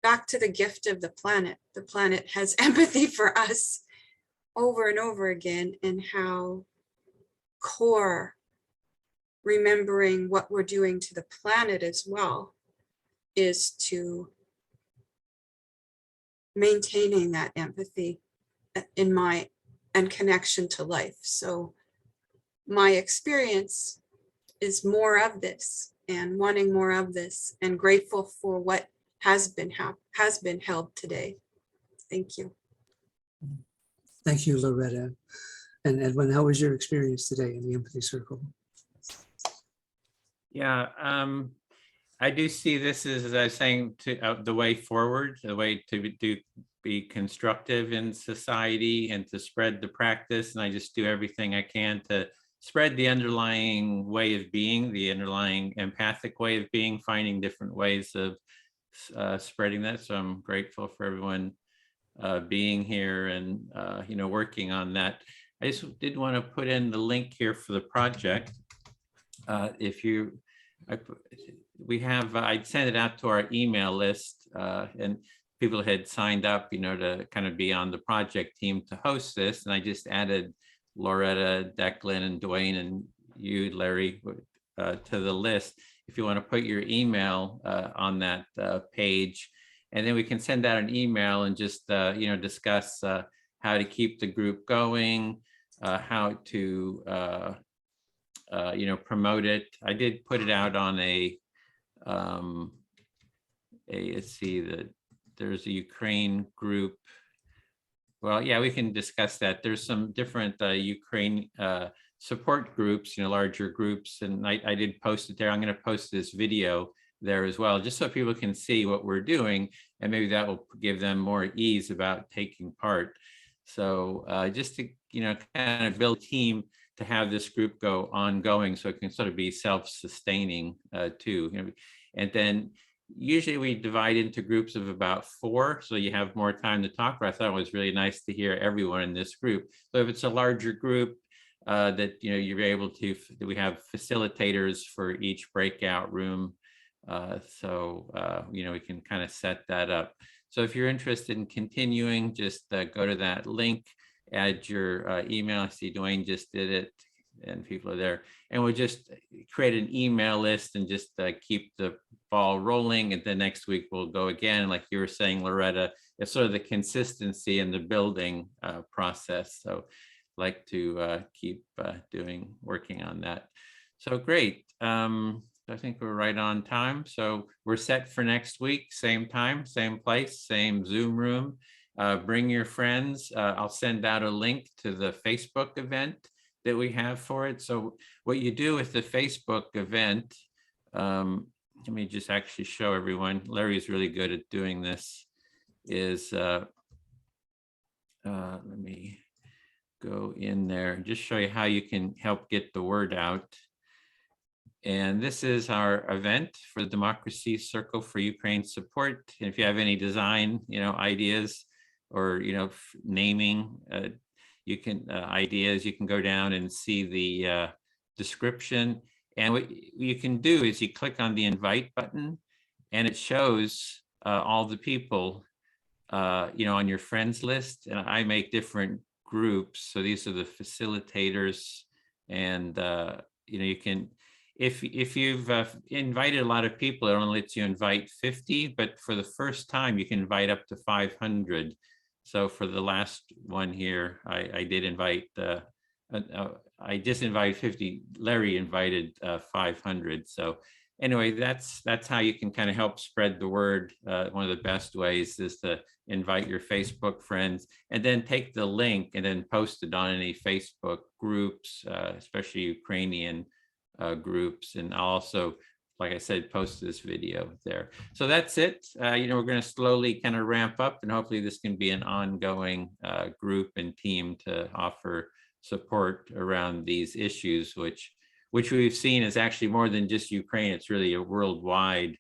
back to the gift of the planet. The planet has empathy for us over and over again, and how core remembering what we're doing to the planet as well is to maintaining that empathy in my and connection to life. So my experience is more of this and wanting more of this, and grateful for what has been held today. Thank you. Thank you, Loretta. And Edwin, how was your experience today in the Empathy Circle? Yeah, I do see this as I was saying, to the way forward, the way to be constructive in society and to spread the practice. And I just do everything I can to spread the underlying way of being, the underlying empathic way of being, finding different ways of spreading that. So I'm grateful for everyone being here and working on that. I just did want to put in the link here for the project. If you, I'd sent it out to our email list, and people had signed up, to kind of be on the project team to host this. And I just added Loretta, Declan, and Dwayne, and you, Larry, to the list. If you want to put your email on that page, and then we can send out an email and just, discuss how to keep the group going, how to, promote it. I did put it out on let's see, there's a Ukraine group. Well, yeah, we can discuss that. There's some different Ukraine support groups, larger groups, and I did post it there. I'm going to post this video there as well, just so people can see what we're doing, and maybe that will give them more ease about taking part. So just to, kind of build a team to have this group go ongoing, so it can sort of be self-sustaining too. And then usually we divide into groups of about 4, so you have more time to talk. But I thought it was really nice to hear everyone in this group. So if it's a larger group, that you're able to, we have facilitators for each breakout room. We can kind of set that up. So if you're interested in continuing, just go to that link, add your email. I see Dwayne just did it, and people are there. And we'll just create an email list and just keep the ball rolling. And then next week we'll go again. Like you were saying, Loretta, it's sort of the consistency in the building process. So like to keep working on that. So great. I think we're right on time. So we're set for next week, same time, same place, same Zoom room. Bring your friends. I'll send out a link to the Facebook event that we have for it. So what you do with the Facebook event, let me just actually show everyone. Larry's really good at doing this, is let me go in there and just show you how you can help get the word out. And this is our event for the Democracy Circle for Ukraine Support. And if you have any design, ideas or, naming, you can ideas, you can go down and see the description. And what you can do is you click on the invite button, and it shows all the people, on your friends list. And I make different groups. So these are the facilitators, and you can. If you've invited a lot of people, it only lets you invite 50, but for the first time, you can invite up to 500. So for the last one here, I did invite, I just invited 50, Larry invited 500. So anyway, that's how you can kind of help spread the word. One of the best ways is to invite your Facebook friends, and then take the link and then post it on any Facebook groups, especially Ukrainian groups. And I'll also, like I said, post this video there. So that's it. We're going to slowly kind of ramp up, and hopefully this can be an ongoing group and team to offer support around these issues, which we've seen is actually more than just Ukraine. It's really a worldwide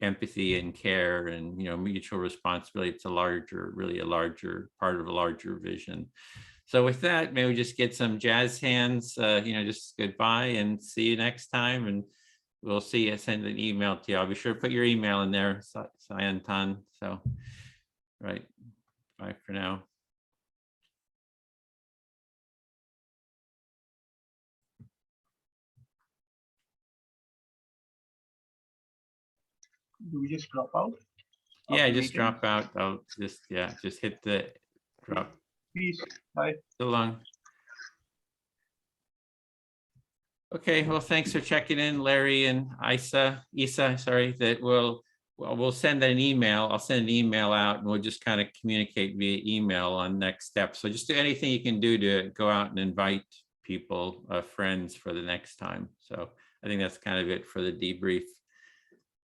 empathy and care and mutual responsibility. It's really a larger part of a larger vision. So with that, maybe we just get some jazz hands, just goodbye and see you next time. And we'll see you, send an email to you. I'll be sure to put your email in there, Sayantan. So, right. Bye for now. Do we just drop out? of Yeah, the just meeting? drop out. I'll just, yeah, just hit the drop. Peace. Bye. So long. Okay, well, thanks for checking in, Larry and Isa, sorry, that we'll send an email. I'll send an email out and we'll just kind of communicate via email on next steps. So just do anything you can do to go out and invite people, friends for the next time. So I think that's kind of it for the debrief.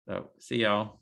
So see y'all.